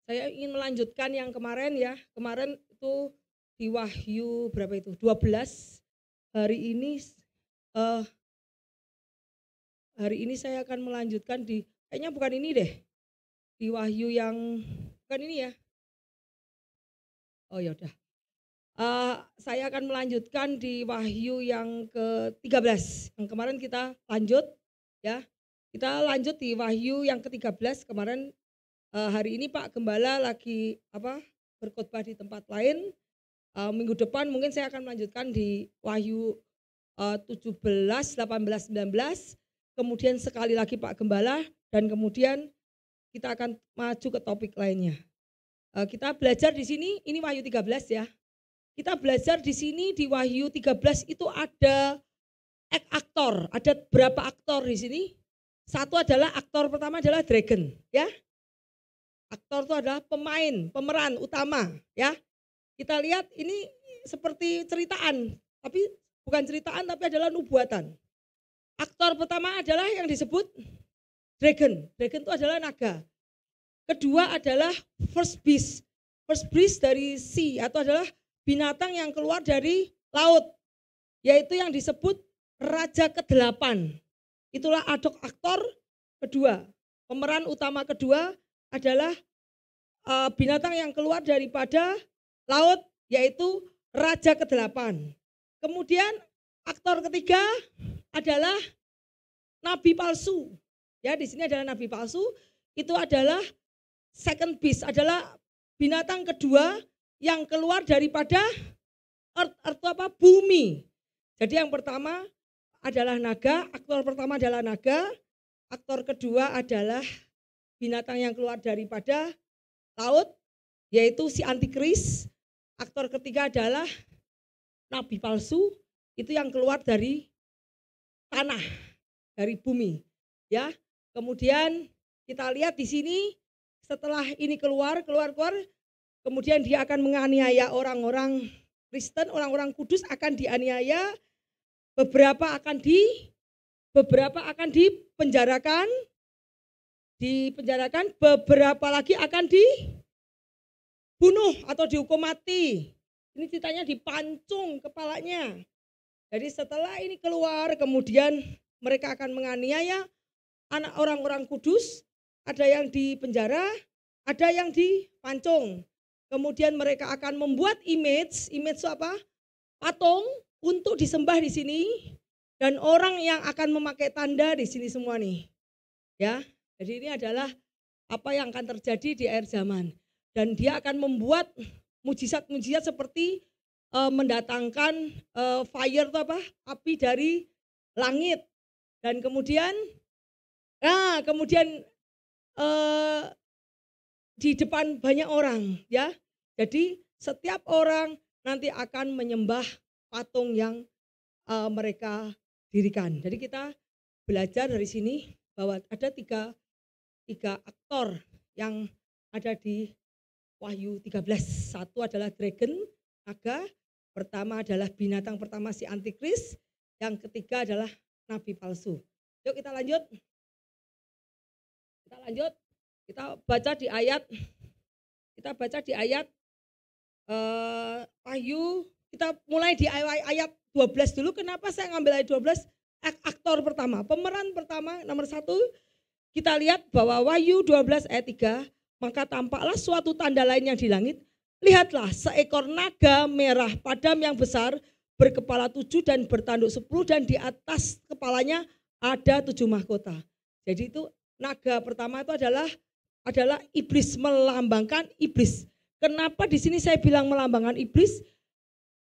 Saya ingin melanjutkan yang kemarin ya. Kemarin itu di Wahyu berapa itu? 12. Eh, hari ini saya akan melanjutkan di kayaknya bukan ini deh. Di Wahyu yang bukan ini ya. Oh ya udah. Saya akan melanjutkan di Wahyu yang ke-13. Yang kemarin kita lanjut ya. Kita lanjut di Wahyu yang ke-13 kemarin. Hari ini Pak Gembala lagi berkhotbah di tempat lain. Minggu depan mungkin saya akan melanjutkan di Wahyu 17, 18, 19. Kemudian sekali lagi Pak Gembala dan kemudian kita akan maju ke topik lainnya. Kita belajar di sini, ini Wahyu 13 ya. Kita belajar di sini di Wahyu 13 itu ada aktor, ada berapa aktor di sini? Satu adalah aktor pertama adalah dragon ya. Aktor itu adalah pemeran utama ya. Kita lihat ini seperti ceritaan, tapi bukan ceritaan tapi adalah nubuatan. Aktor pertama adalah yang disebut dragon. Dragon itu adalah naga. Kedua adalah first beast. First beast dari sea atau adalah binatang yang keluar dari laut. Yaitu yang disebut raja ke-8. Itulah aktor kedua. Pemeran utama kedua adalah binatang yang keluar daripada laut, yaitu raja ke-8. Kemudian aktor ketiga adalah nabi palsu. Ya, di sini adalah nabi palsu. Itu adalah second beast, adalah binatang kedua yang keluar daripada bumi. Jadi yang pertama adalah naga, aktor pertama adalah naga, aktor kedua adalah binatang yang keluar daripada laut, yaitu si antikris. Aktor ketiga adalah nabi palsu, itu yang keluar dari tanah, dari bumi. Ya, kemudian kita lihat di sini setelah ini keluar, kemudian dia akan menganiaya orang-orang Kristen, orang-orang kudus akan dianiaya, beberapa akan dipenjarakan, beberapa lagi akan dibunuh atau dihukum mati. Ini ceritanya dipancung kepalanya. Jadi setelah ini keluar, kemudian mereka akan menganiaya anak orang-orang kudus, ada yang dipenjara, ada yang dipancung. Kemudian mereka akan membuat image itu apa? Patung untuk disembah di sini, dan orang yang akan memakai tanda di sini semua nih. Ya. Jadi ini adalah apa yang akan terjadi di akhir zaman. Dan dia akan membuat mujizat-mujizat seperti mendatangkan fire itu apa? Api dari langit. Dan kemudian di depan banyak orang ya. Jadi setiap orang nanti akan menyembah patung yang mereka dirikan. Jadi kita belajar dari sini bahwa ada tiga aktor yang ada di Wahyu 13. Satu adalah dragon, naga. Pertama adalah binatang pertama si antikris. Yang ketiga adalah nabi palsu. Yuk kita lanjut. Kita baca di ayat Wahyu. Kita mulai di ayat 12 dulu. Kenapa saya ngambil ayat 12? Aktor pertama, pemeran pertama nomor 1. Kita lihat bahwa Wahyu 12 ayat 3, maka tampaklah suatu tanda lain yang di langit. Lihatlah seekor naga merah padam yang besar, berkepala 7 dan bertanduk 10, dan di atas kepalanya ada 7 mahkota. Jadi itu naga pertama itu adalah iblis, melambangkan iblis. Kenapa di sini saya bilang melambangkan iblis?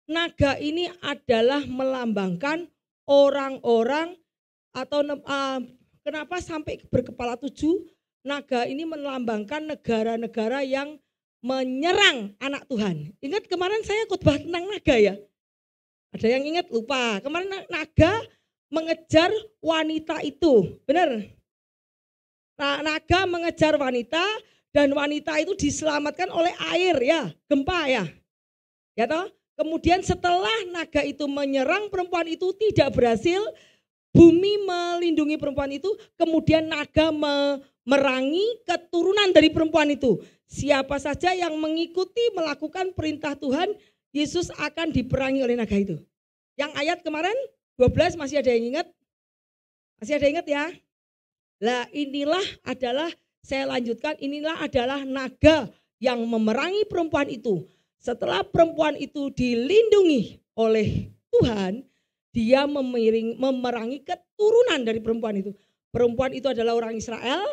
Naga ini adalah melambangkan orang-orang atau kenapa sampai berkepala 7? Naga ini melambangkan negara-negara yang menyerang anak Tuhan. Ingat kemarin saya khotbah tentang naga ya? Ada yang ingat? Lupa. Kemarin naga mengejar wanita itu, benar? Naga mengejar wanita dan wanita itu diselamatkan oleh air ya, gempa ya. Ya toh? Kemudian setelah naga itu menyerang perempuan itu tidak berhasil, bumi melindungi perempuan itu, kemudian naga memerangi keturunan dari perempuan itu. Siapa saja yang mengikuti melakukan perintah Tuhan, Yesus akan diperangi oleh naga itu. Yang ayat kemarin 12 masih ada yang ingat? Masih ada yang ingat ya? Lah inilah adalah, saya lanjutkan, inilah adalah naga yang memerangi perempuan itu. Setelah perempuan itu dilindungi oleh Tuhan, dia memerangi keturunan dari perempuan itu. Perempuan itu adalah orang Israel,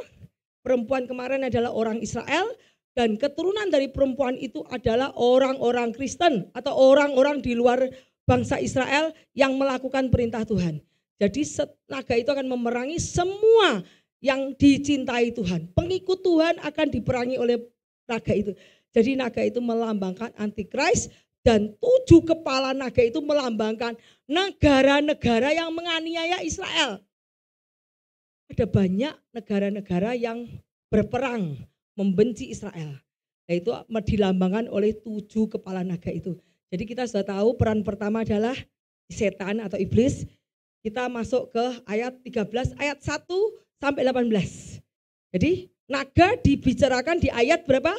perempuan kemarin adalah orang Israel, dan keturunan dari perempuan itu adalah orang-orang Kristen atau orang-orang di luar bangsa Israel yang melakukan perintah Tuhan. Jadi naga itu akan memerangi semua yang dicintai Tuhan. Pengikut Tuhan akan diperangi oleh naga itu. Jadi naga itu melambangkan antikris, dan 7 kepala naga itu melambangkan negara-negara yang menganiaya Israel. Ada banyak negara-negara yang berperang membenci Israel. Yaitu dilambangkan oleh 7 kepala naga itu. Jadi kita sudah tahu peran pertama adalah setan atau iblis. Kita masuk ke ayat 13, ayat 1 sampai 18. Jadi naga dibicarakan di ayat berapa?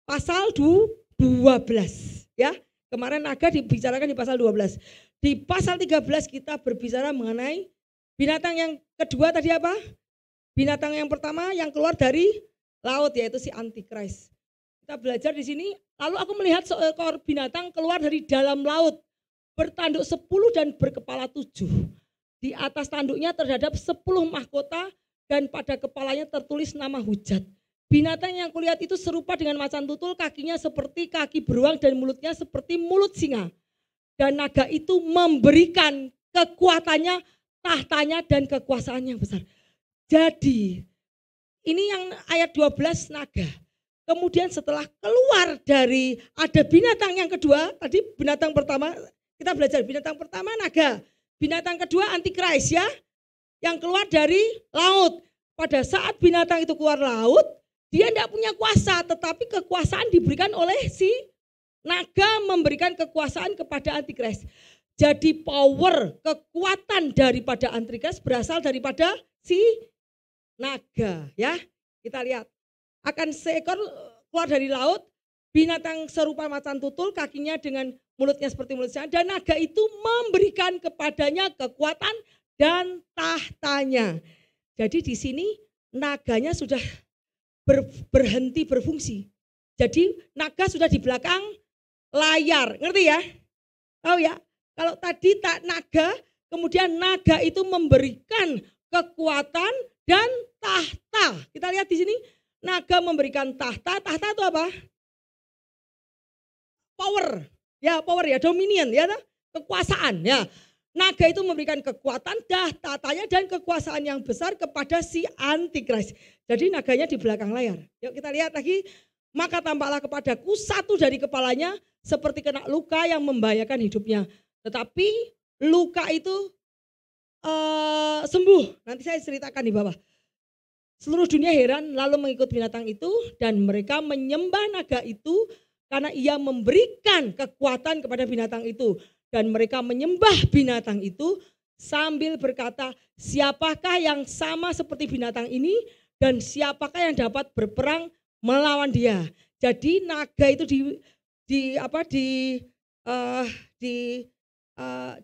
Pasal 12 ya. Kemarin naga dibicarakan di pasal 12. Di pasal 13 kita berbicara mengenai binatang yang kedua tadi apa? Binatang yang pertama yang keluar dari laut, yaitu si antikris. Kita belajar di sini, lalu aku melihat seekor binatang keluar dari dalam laut, bertanduk 10 dan berkepala 7. Di atas tanduknya terhadap 10 mahkota dan pada kepalanya tertulis nama hujat. Binatang yang kulihat itu serupa dengan macan tutul, kakinya seperti kaki beruang dan mulutnya seperti mulut singa. Dan naga itu memberikan kekuatannya, tahtanya dan kekuasaannya yang besar. Jadi ini yang ayat 12 naga. Kemudian setelah keluar dari, ada binatang yang kedua, tadi binatang pertama kita belajar, binatang pertama naga. Binatang kedua antikris ya, yang keluar dari laut. Pada saat binatang itu keluar laut, dia tidak punya kuasa, tetapi kekuasaan diberikan oleh si naga, memberikan kekuasaan kepada antikris. Jadi power, kekuatan daripada antikris berasal daripada si naga ya. Kita lihat, akan seekor keluar dari laut, binatang serupa macan tutul, kakinya dengan mulutnya seperti mulut singa, dan naga itu memberikan kepadanya kekuatan dan tahtanya. Jadi di sini naganya sudah berhenti berfungsi. Jadi naga sudah di belakang layar, ngerti ya? Tahu ya? Kalau tadi tak naga, kemudian naga itu memberikan kekuatan dan tahta. Kita lihat di sini, naga memberikan tahta. Tahta itu apa? Power. Ya, power ya, dominion ya, kekuasaan ya. Naga itu memberikan kekuatan, tahtanya dan kekuasaan yang besar kepada si antikris. Jadi naganya di belakang layar. Yuk kita lihat lagi. Maka tampaklah kepadaku satu dari kepalanya seperti kena luka yang membahayakan hidupnya. Tetapi luka itu sembuh. Nanti saya ceritakan di bawah. Seluruh dunia heran lalu mengikut binatang itu, dan mereka menyembah naga itu karena ia memberikan kekuatan kepada binatang itu. Dan mereka menyembah binatang itu sambil berkata, siapakah yang sama seperti binatang ini dan siapakah yang dapat berperang melawan dia. Jadi naga itu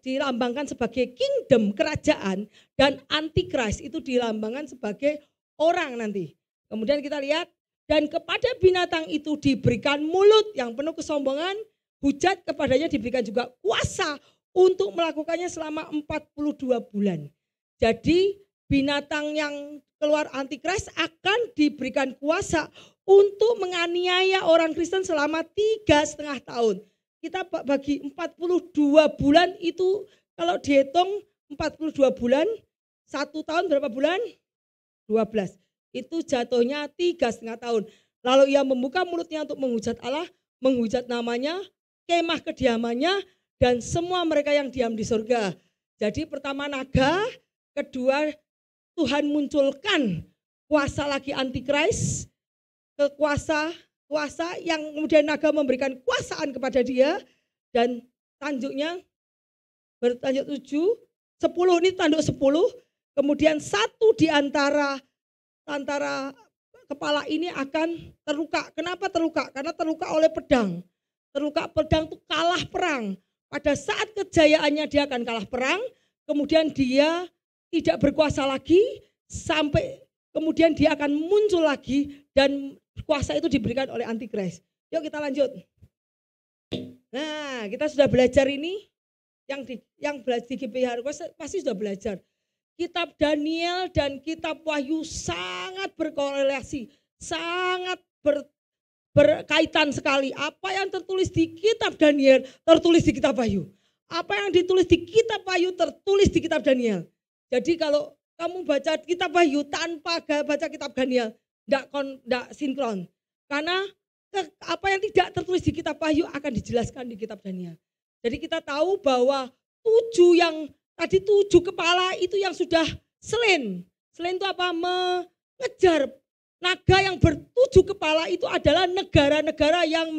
dilambangkan sebagai kingdom, kerajaan, dan antikris itu dilambangkan sebagai orang nanti. Kemudian kita lihat, dan kepada binatang itu diberikan mulut yang penuh kesombongan, hujat kepadanya diberikan juga kuasa untuk melakukannya selama 42 bulan. Jadi binatang yang keluar antikris akan diberikan kuasa untuk menganiaya orang Kristen selama 3,5 tahun. Kita bagi 42 bulan itu, kalau dihitung 42 bulan, 1 tahun berapa bulan? 12. Itu jatuhnya 3,5 tahun. Lalu ia membuka mulutnya untuk menghujat Allah, menghujat namanya, kemah kediamannya, dan semua mereka yang diam di surga. Jadi pertama naga, kedua Tuhan munculkan kuasa lagi antikris, kuasa yang kemudian naga memberikan kuasaan kepada dia, dan tanduknya bertanduk 7, 10 ini tanduk 10, kemudian satu di antara kepala ini akan terluka. Kenapa terluka? Karena terluka oleh pedang. Terluka pedang itu kalah perang. Pada saat kejayaannya dia akan kalah perang, kemudian dia tidak berkuasa lagi, sampai kemudian dia akan muncul lagi dan kuasa itu diberikan oleh Antikris. Yuk kita lanjut. Nah, kita sudah belajar ini, yang belajar di GPH pasti sudah belajar. Kitab Daniel dan kitab Wahyu sangat berkorelasi, sangat berkaitan sekali. Apa yang tertulis di kitab Daniel tertulis di kitab Wahyu. Apa yang ditulis di kitab Wahyu tertulis di kitab Daniel. Jadi kalau kamu baca kitab Wahyu tanpa baca kitab Daniel, tidak sinkron. Karena apa yang tidak tertulis di kitab Wahyu akan dijelaskan di kitab Daniel. Jadi kita tahu bahwa 7 kepala itu yang sudah slain. Slain itu apa? Mengejar. Naga yang ber7 kepala itu adalah negara-negara yang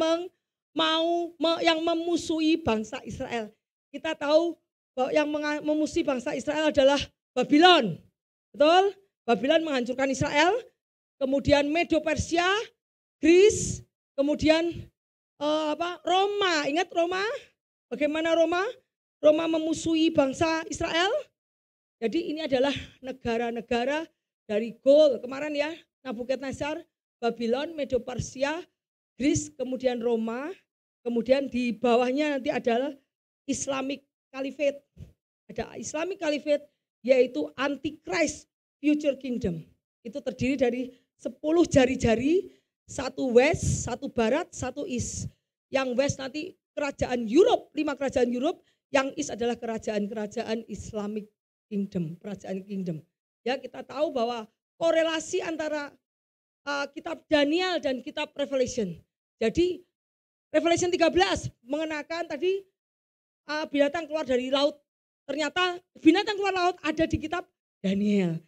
yang memusuhi bangsa Israel. Kita tahu bahwa yang memusuhi bangsa Israel adalah Babylon. Betul? Babylon menghancurkan Israel. Kemudian Medo Persia, Greece, kemudian Roma. Ingat Roma? Bagaimana Roma? Roma memusuhi bangsa Israel. Jadi ini adalah negara-negara dari gold. Kemarin ya, Nabukadnezar, Babylon, Medo Persia, Greece, kemudian Roma. Kemudian di bawahnya nanti adalah Islamic Caliphate. Ada Islamic Caliphate yaitu Antichrist Future Kingdom. Itu terdiri dari 10 jari-jari, 1 west, 1 barat, 1 east. Yang west nanti kerajaan Europe, 5 kerajaan Europe. Yang east adalah kerajaan-kerajaan Islamic Kingdom, kerajaan kingdom. Ya, kita tahu bahwa korelasi antara kitab Daniel dan kitab Revelation. Jadi Revelation 13 mengenakan tadi binatang keluar dari laut. Ternyata binatang keluar laut ada di kitab Daniel.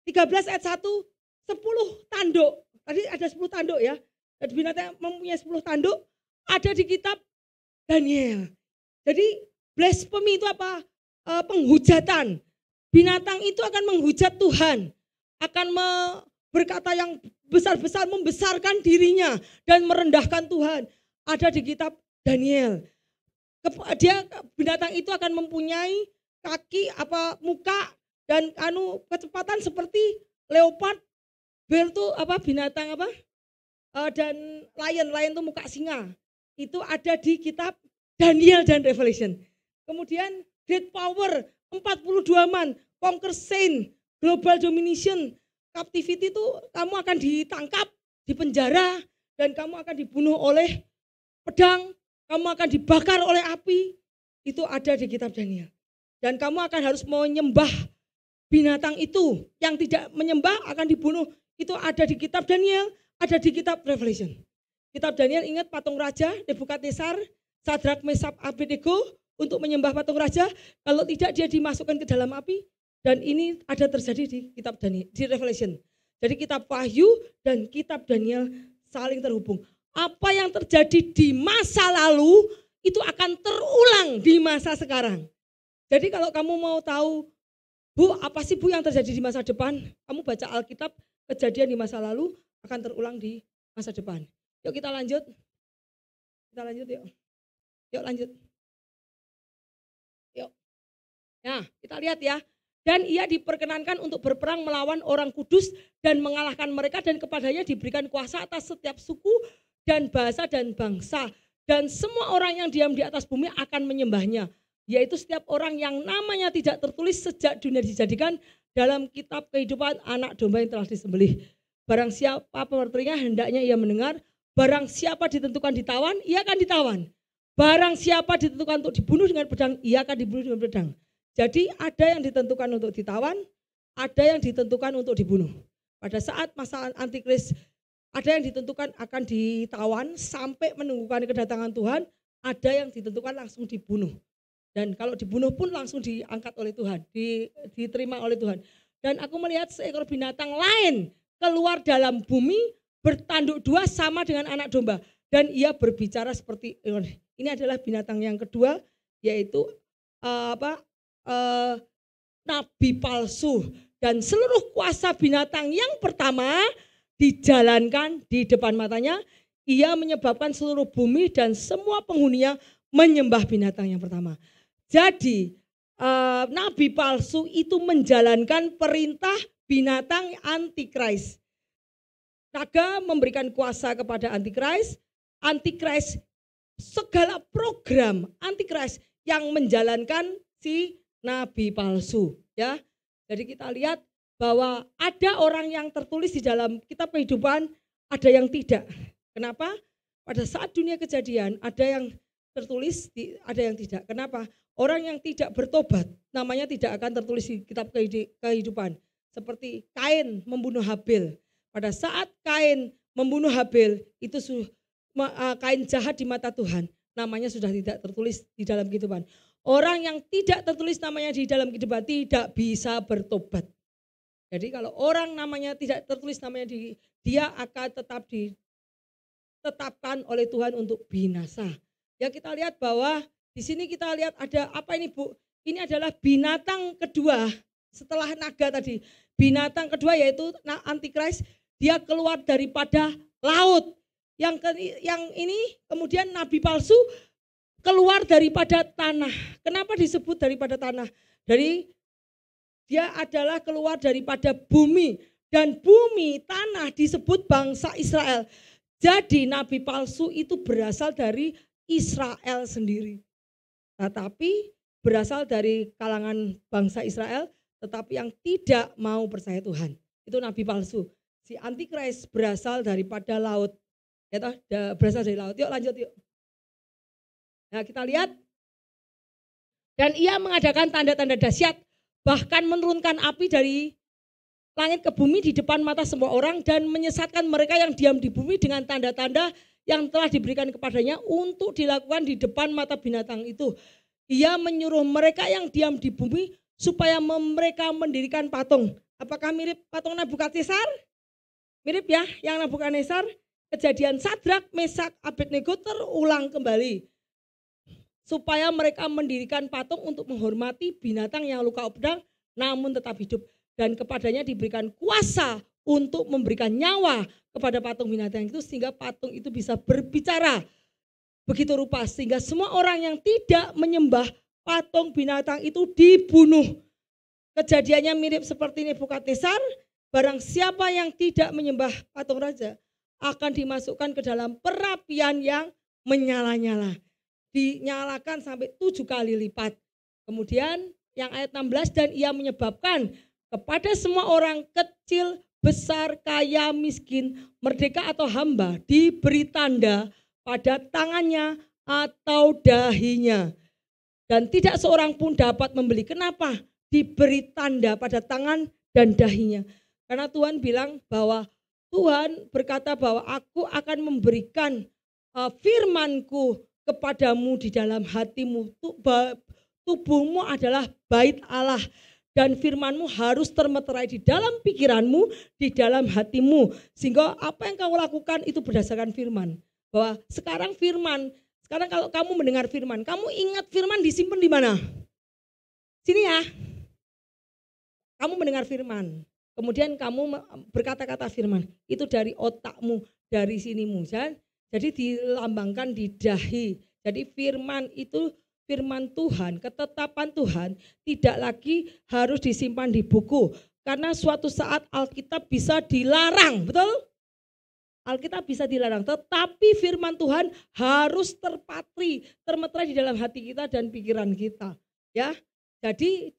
13 ayat 1, 10 tanduk. Tadi ada 10 tanduk ya. Dan binatang mempunyai 10 tanduk ada di kitab Daniel. Jadi blasphemy itu apa? Penghujatan. Binatang itu akan menghujat Tuhan. Akan berkata yang besar-besar, membesarkan dirinya dan merendahkan Tuhan. Ada di kitab Daniel. Binatang itu akan mempunyai kaki, muka dan kecepatan seperti leopard. Bear itu binatang dan lion itu muka singa. Itu ada di kitab Daniel dan Revelation. Kemudian great power, 42 man, conquer sin, global domination, captivity itu kamu akan ditangkap, dipenjara, dan kamu akan dibunuh oleh pedang, kamu akan dibakar oleh api. Itu ada di kitab Daniel. Dan kamu akan harus menyembah binatang itu. Yang tidak menyembah akan dibunuh. Itu ada di kitab Daniel, ada di kitab Revelation. Kitab Daniel ingat patung raja, Nebukadnezar, Sadrak, Mesak, Abednego untuk menyembah patung raja. Kalau tidak dia dimasukkan ke dalam api. Dan ini ada terjadi di kitab Daniel, di Revelation. Jadi kitab Wahyu dan kitab Daniel saling terhubung. Apa yang terjadi di masa lalu itu akan terulang di masa sekarang. Jadi kalau kamu mau tahu, Bu, apa sih Bu yang terjadi di masa depan? Kamu baca Alkitab, kejadian di masa lalu akan terulang di masa depan. Yuk kita lanjut. Kita lanjut yuk. Yuk lanjut. Yuk. Nah, kita lihat ya. Dan ia diperkenankan untuk berperang melawan orang kudus dan mengalahkan mereka, dan kepadanya diberikan kuasa atas setiap suku dan bahasa dan bangsa. Dan semua orang yang diam di atas bumi akan menyembahnya. Yaitu setiap orang yang namanya tidak tertulis sejak dunia dijadikan dalam kitab kehidupan anak domba yang telah disembelih. Barang siapa pemerintahnya hendaknya ia mendengar. Barang siapa ditentukan ditawan, ia akan ditawan. Barang siapa ditentukan untuk dibunuh dengan pedang, ia akan dibunuh dengan pedang. Jadi ada yang ditentukan untuk ditawan, ada yang ditentukan untuk dibunuh. Pada saat masa Antikris, ada yang ditentukan akan ditawan sampai menunggukan kedatangan Tuhan, ada yang ditentukan langsung dibunuh. Dan kalau dibunuh pun langsung diangkat oleh Tuhan, diterima oleh Tuhan. Dan aku melihat seekor binatang lain keluar dalam bumi, bertanduk 2 sama dengan anak domba. Dan ia berbicara seperti, ini adalah binatang yang kedua, yaitu nabi palsu. Dan seluruh kuasa binatang yang pertama dijalankan di depan matanya. Ia menyebabkan seluruh bumi dan semua penghuninya menyembah binatang yang pertama. Jadi nabi palsu itu menjalankan perintah binatang antikris. Naga memberikan kuasa kepada antikris. Antikris segala program antikris yang menjalankan si nabi palsu, ya. Jadi kita lihat bahwa ada orang yang tertulis di dalam kitab kehidupan, ada yang tidak. Kenapa? Pada saat dunia kejadian ada yang tertulis, ada yang tidak. Kenapa? Orang yang tidak bertobat namanya tidak akan tertulis di kitab kehidupan. Seperti Kain membunuh Habil. Pada saat Kain membunuh Habil, itu Kain jahat di mata Tuhan. Namanya sudah tidak tertulis di dalam kehidupan. Orang yang tidak tertulis namanya di dalam kehidupan tidak bisa bertobat. Jadi kalau orang namanya tidak tertulis namanya dia akan tetap ditetapkan oleh Tuhan untuk binasa. Ya, kita lihat bahwa di sini kita lihat ada apa ini, Bu? Ini adalah binatang kedua setelah naga tadi. Binatang kedua yaitu antikris, dia keluar daripada laut. Yang ini kemudian nabi palsu keluar daripada tanah. Kenapa disebut daripada tanah? Dia adalah keluar daripada bumi, dan bumi tanah disebut bangsa Israel. Jadi nabi palsu itu berasal dari Israel sendiri. Tetapi berasal dari kalangan bangsa Israel, tetapi yang tidak mau percaya Tuhan. Itu nabi palsu. Si antikris berasal daripada laut. Ya, berasal dari laut. Yuk lanjut yuk. Nah, kita lihat. Dan ia mengadakan tanda-tanda dahsyat, bahkan menurunkan api dari langit ke bumi di depan mata semua orang dan menyesatkan mereka yang diam di bumi dengan tanda-tanda yang telah diberikan kepadanya untuk dilakukan di depan mata binatang itu. Ia menyuruh mereka yang diam di bumi supaya mereka mendirikan patung. Apakah mirip patung Nebukadnezar? Mirip ya, yang Nebukadnezar. Kejadian Sadrak, Mesak, Abednego terulang kembali. Supaya mereka mendirikan patung untuk menghormati binatang yang luka pedang namun tetap hidup. Dan kepadanya diberikan kuasa untuk memberikan nyawa kepada patung binatang itu sehingga patung itu bisa berbicara. Begitu rupa sehingga semua orang yang tidak menyembah patung binatang itu dibunuh. Kejadiannya mirip seperti Nebukadnezar. Barang siapa yang tidak menyembah patung raja akan dimasukkan ke dalam perapian yang menyala-nyala. Dinyalakan sampai 7 kali lipat. Kemudian yang ayat 16, dan ia menyebabkan kepada semua orang kecil, besar, kaya, miskin, merdeka atau hamba diberi tanda pada tangannya atau dahinya. Dan tidak seorang pun dapat membeli. Kenapa? Diberi tanda pada tangan dan dahinya. Karena Tuhan bilang bahwa Tuhan berkata bahwa aku akan memberikan firman-Ku kepadamu di dalam hatimu. Tubuhmu adalah bait Allah. Dan firman-Mu harus termeterai di dalam pikiranmu, di dalam hatimu. Sehingga apa yang kamu lakukan itu berdasarkan firman. Bahwa sekarang kalau kamu mendengar firman, kamu ingat firman disimpan di mana? Sini ya. Kamu mendengar firman. Kemudian kamu berkata-kata firman. Itu dari otakmu, dari sinimu. Jadi dilambangkan di dahi. Jadi firman itu firman Tuhan, ketetapan Tuhan tidak lagi harus disimpan di buku. Karena suatu saat Alkitab bisa dilarang, betul? Alkitab bisa dilarang, tetapi firman Tuhan harus termeterai di dalam hati kita dan pikiran kita. Ya, jadi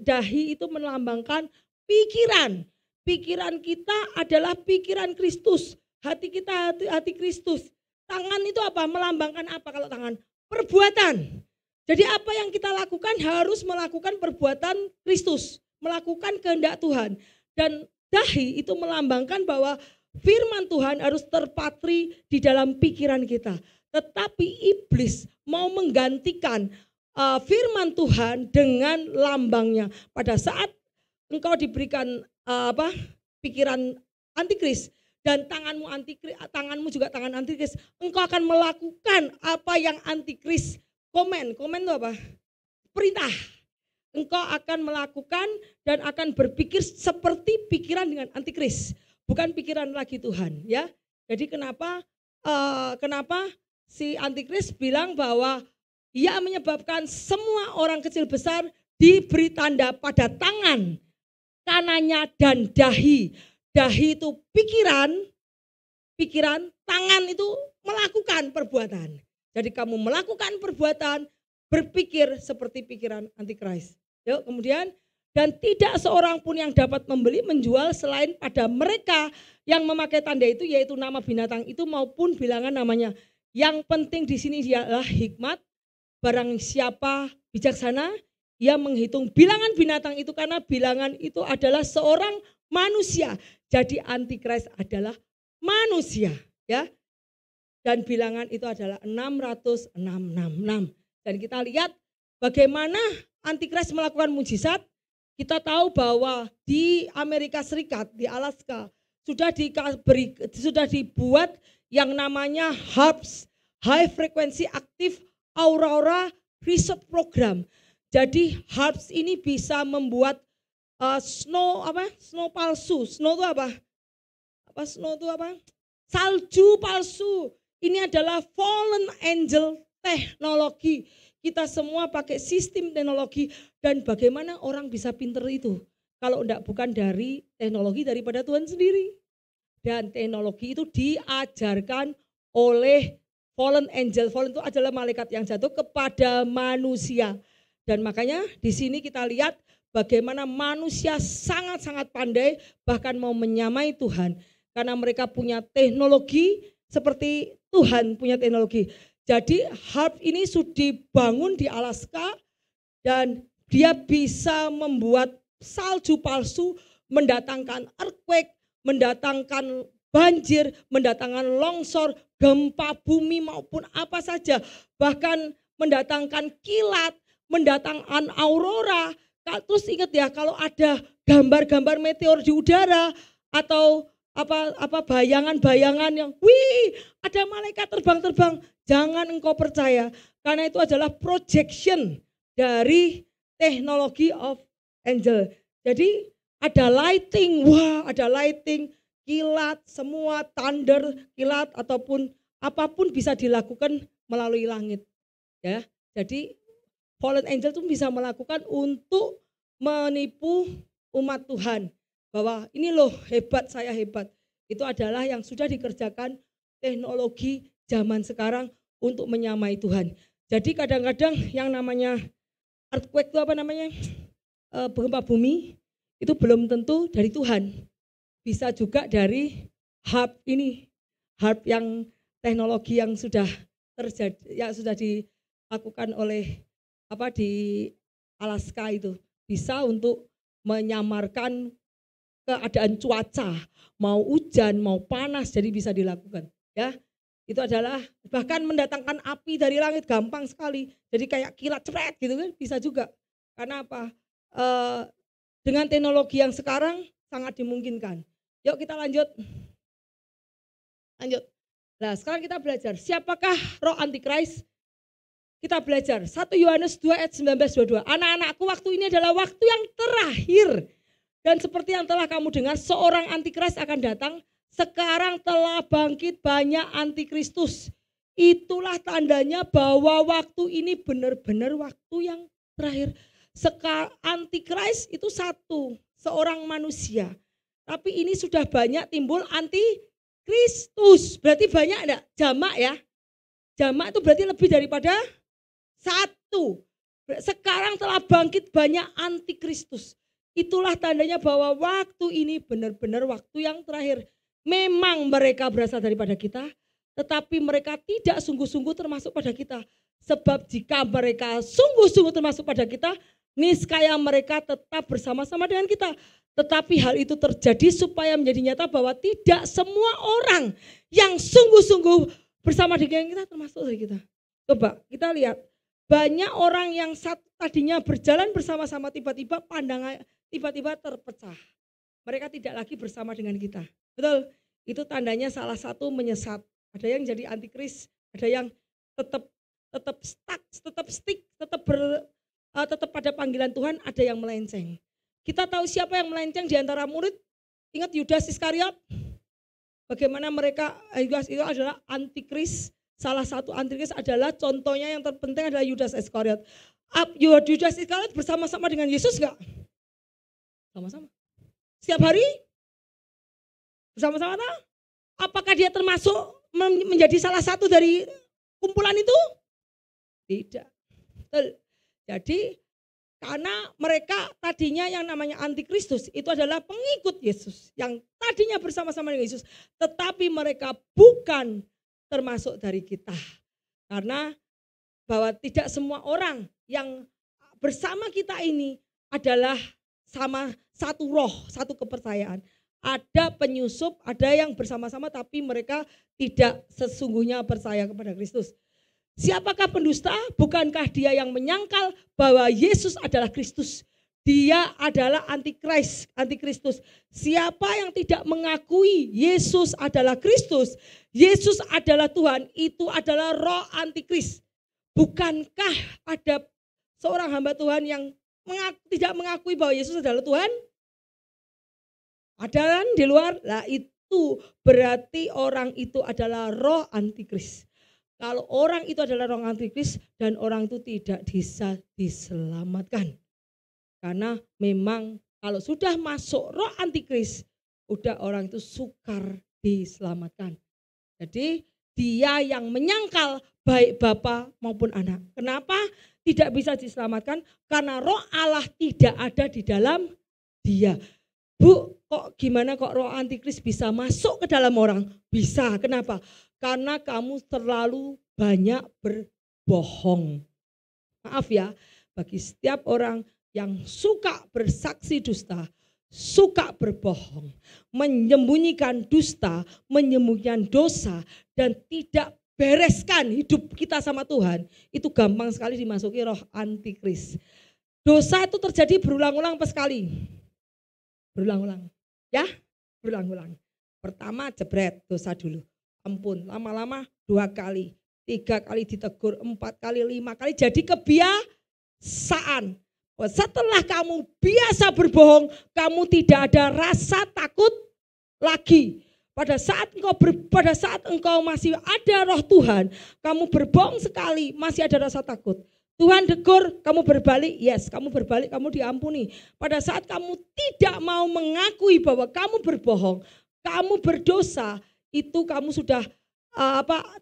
dahi itu melambangkan pikiran. Pikiran kita adalah pikiran Kristus. Hati kita hati Kristus. Tangan itu apa? Melambangkan apa kalau tangan? Perbuatan. Jadi apa yang kita lakukan harus melakukan perbuatan Kristus, melakukan kehendak Tuhan. Dan dahi itu melambangkan bahwa firman Tuhan harus terpatri di dalam pikiran kita. Tetapi iblis mau menggantikan firman Tuhan dengan lambangnya. Pada saat engkau diberikan pikiran antikris dan tanganmu juga tangan antikris, engkau akan melakukan apa yang antikris. Komen itu apa? Perintah. Engkau akan melakukan dan akan berpikir seperti pikiran dengan antikris. bukan pikiran lagi Tuhan, ya. Jadi kenapa si antikris bilang bahwa ia menyebabkan semua orang kecil besar diberi tanda pada tangan kanannya dan dahi. Dahi itu pikiran, tangan itu melakukan perbuatan. Jadi kamu melakukan perbuatan, berpikir seperti pikiran antikris. Yuk, kemudian, dan tidak seorang pun yang dapat membeli menjual selain pada mereka yang memakai tanda itu, yaitu nama binatang itu maupun bilangan namanya. Yang penting di sini ialah hikmat. Barang siapa bijaksana, ia menghitung bilangan binatang itu karena bilangan itu adalah seorang manusia. Jadi antikris adalah manusia, ya. Dan bilangan itu adalah 666. Dan kita lihat bagaimana antikris melakukan mujizat. Kita tahu bahwa di Amerika Serikat, di Alaska, sudah dibuat yang namanya HARPS, High Frequency Active Aurora Research Program. Jadi HARPS ini bisa membuat snow palsu. Snow itu apa? Snow itu apa? Salju palsu. Ini adalah fallen angel teknologi. Kita semua pakai sistem teknologi, dan bagaimana orang bisa pinter itu kalau bukan dari teknologi daripada Tuhan sendiri. Dan teknologi itu diajarkan oleh fallen angel. Fallen itu adalah malaikat yang jatuh kepada manusia. Dan makanya di sini kita lihat bagaimana manusia sangat-sangat pandai, bahkan mau menyamai Tuhan. Karena mereka punya teknologi seperti Tuhan punya teknologi. Jadi HARP ini sudah dibangun di Alaska, dan dia bisa membuat salju palsu, mendatangkan earthquake, mendatangkan banjir, mendatangkan longsor, gempa bumi maupun apa saja. Bahkan mendatangkan kilat, mendatangkan aurora. Terus ingat ya, kalau ada gambar-gambar meteor di udara atau bayangan-bayangan yang ada malaikat terbang-terbang, jangan engkau percaya, karena itu adalah projection dari teknologi of angel. Jadi ada lighting, ada lighting, kilat, semua thunder, kilat ataupun apapun bisa dilakukan melalui langit. Ya, jadi fallen angel itu bisa melakukan untuk menipu umat Tuhan. Bahwa ini loh hebat, saya hebat. Itu adalah yang sudah dikerjakan teknologi zaman sekarang untuk menyamai Tuhan. Jadi kadang-kadang yang namanya earthquake itu gempa bumi, itu belum tentu dari Tuhan. Bisa juga dari HARP ini. HARP yang teknologi yang sudah terjadi, yang sudah dilakukan oleh di Alaska itu. Bisa untuk menyamarkan keadaan cuaca, mau hujan, mau panas, jadi bisa dilakukan. Ya, itu adalah bahkan mendatangkan api dari langit gampang sekali. Jadi kayak kilat cepret gitu kan, bisa juga. Karena apa? Dengan teknologi yang sekarang sangat dimungkinkan. Yuk kita lanjut. Nah, sekarang kita belajar siapakah roh antikris. Kita belajar 1 Yohanes 2 ayat 19-22. Anak-anakku, waktu ini adalah waktu yang terakhir. Dan seperti yang telah kamu dengar, seorang antikris akan datang. Sekarang telah bangkit banyak antikristus. Itulah tandanya bahwa waktu ini benar-benar waktu yang terakhir. Antikris itu satu, seorang manusia. Tapi ini sudah banyak timbul antikristus. Berarti banyak enggak? Jamak ya. Jamak itu berarti lebih daripada satu. Sekarang telah bangkit banyak antikristus. Itulah tandanya bahwa waktu ini benar-benar waktu yang terakhir. Memang mereka berasal daripada kita, tetapi mereka tidak sungguh-sungguh termasuk pada kita. Sebab jika mereka sungguh-sungguh termasuk pada kita, niscaya mereka tetap bersama-sama dengan kita. Tetapi hal itu terjadi supaya menjadi nyata bahwa tidak semua orang yang sungguh-sungguh bersama dengan kita termasuk dari kita. Coba kita lihat, banyak orang yang tadinya berjalan bersama-sama tiba-tiba pandangan tiba-tiba terpecah. Mereka tidak lagi bersama dengan kita. Betul? Itu tandanya salah satu menyesat. Ada yang jadi antikris, ada yang tetap stick, tetap pada panggilan Tuhan, ada yang melenceng. Kita tahu siapa yang melenceng di antara murid? Ingat Yudas Iskariot? Bagaimana mereka, Yudas itu adalah antikris. Salah satu antikris adalah contohnya yang terpenting adalah Yudas Iskariot. Yudas Iskariot bersama-sama dengan Yesus enggak? Sama-sama. Setiap hari? Bersama-sama? Apakah dia termasuk menjadi salah satu dari kumpulan itu? Tidak. Jadi karena mereka tadinya yang namanya antikristus itu adalah pengikut Yesus. Yang tadinya bersama-sama dengan Yesus. Tetapi mereka bukan termasuk dari kita. Karena bahwa tidak semua orang yang bersama kita ini adalah sama satu roh, satu kepercayaan. Ada penyusup, ada yang bersama-sama tapi mereka tidak sesungguhnya percaya kepada Kristus. Siapakah pendusta? Bukankah dia yang menyangkal bahwa Yesus adalah Kristus? Dia adalah antikristus. Siapa yang tidak mengakui Yesus adalah Kristus, Yesus adalah Tuhan, itu adalah roh antikris. Bukankah ada seorang hamba Tuhan yang tidak mengakui bahwa Yesus adalah Tuhan? Ada kan di luar? Lah itu berarti orang itu adalah roh antikris. Kalau orang itu adalah roh antikris dan orang itu tidak bisa diselamatkan. Karena memang kalau sudah masuk roh antikris, udah orang itu sukar diselamatkan. Jadi dia yang menyangkal baik bapa maupun anak. Kenapa tidak bisa diselamatkan? Karena roh Allah tidak ada di dalam dia. Bu, kok gimana kok roh antikris bisa masuk ke dalam orang? Bisa, kenapa? Karena kamu terlalu banyak berbohong. Maaf ya, bagi setiap orang yang suka bersaksi dusta, suka berbohong, menyembunyikan dusta, menyembunyikan dosa, dan tidak bereskan hidup kita sama Tuhan, itu gampang sekali dimasuki roh antikris. Dosa itu terjadi berulang-ulang apa sekali? Berulang-ulang, ya, berulang-ulang. Pertama jebret dosa dulu. Ampun, lama-lama 2 kali, 3 kali ditegur, 4 kali, 5 kali, jadi kebiasaan. Setelah kamu biasa berbohong, kamu tidak ada rasa takut lagi. Pada saat engkau masih ada roh Tuhan, kamu berbohong sekali, masih ada rasa takut. Tuhan tegur, kamu berbalik, yes, kamu berbalik, kamu diampuni. Pada saat kamu tidak mau mengakui bahwa kamu berbohong, kamu berdosa, itu kamu sudah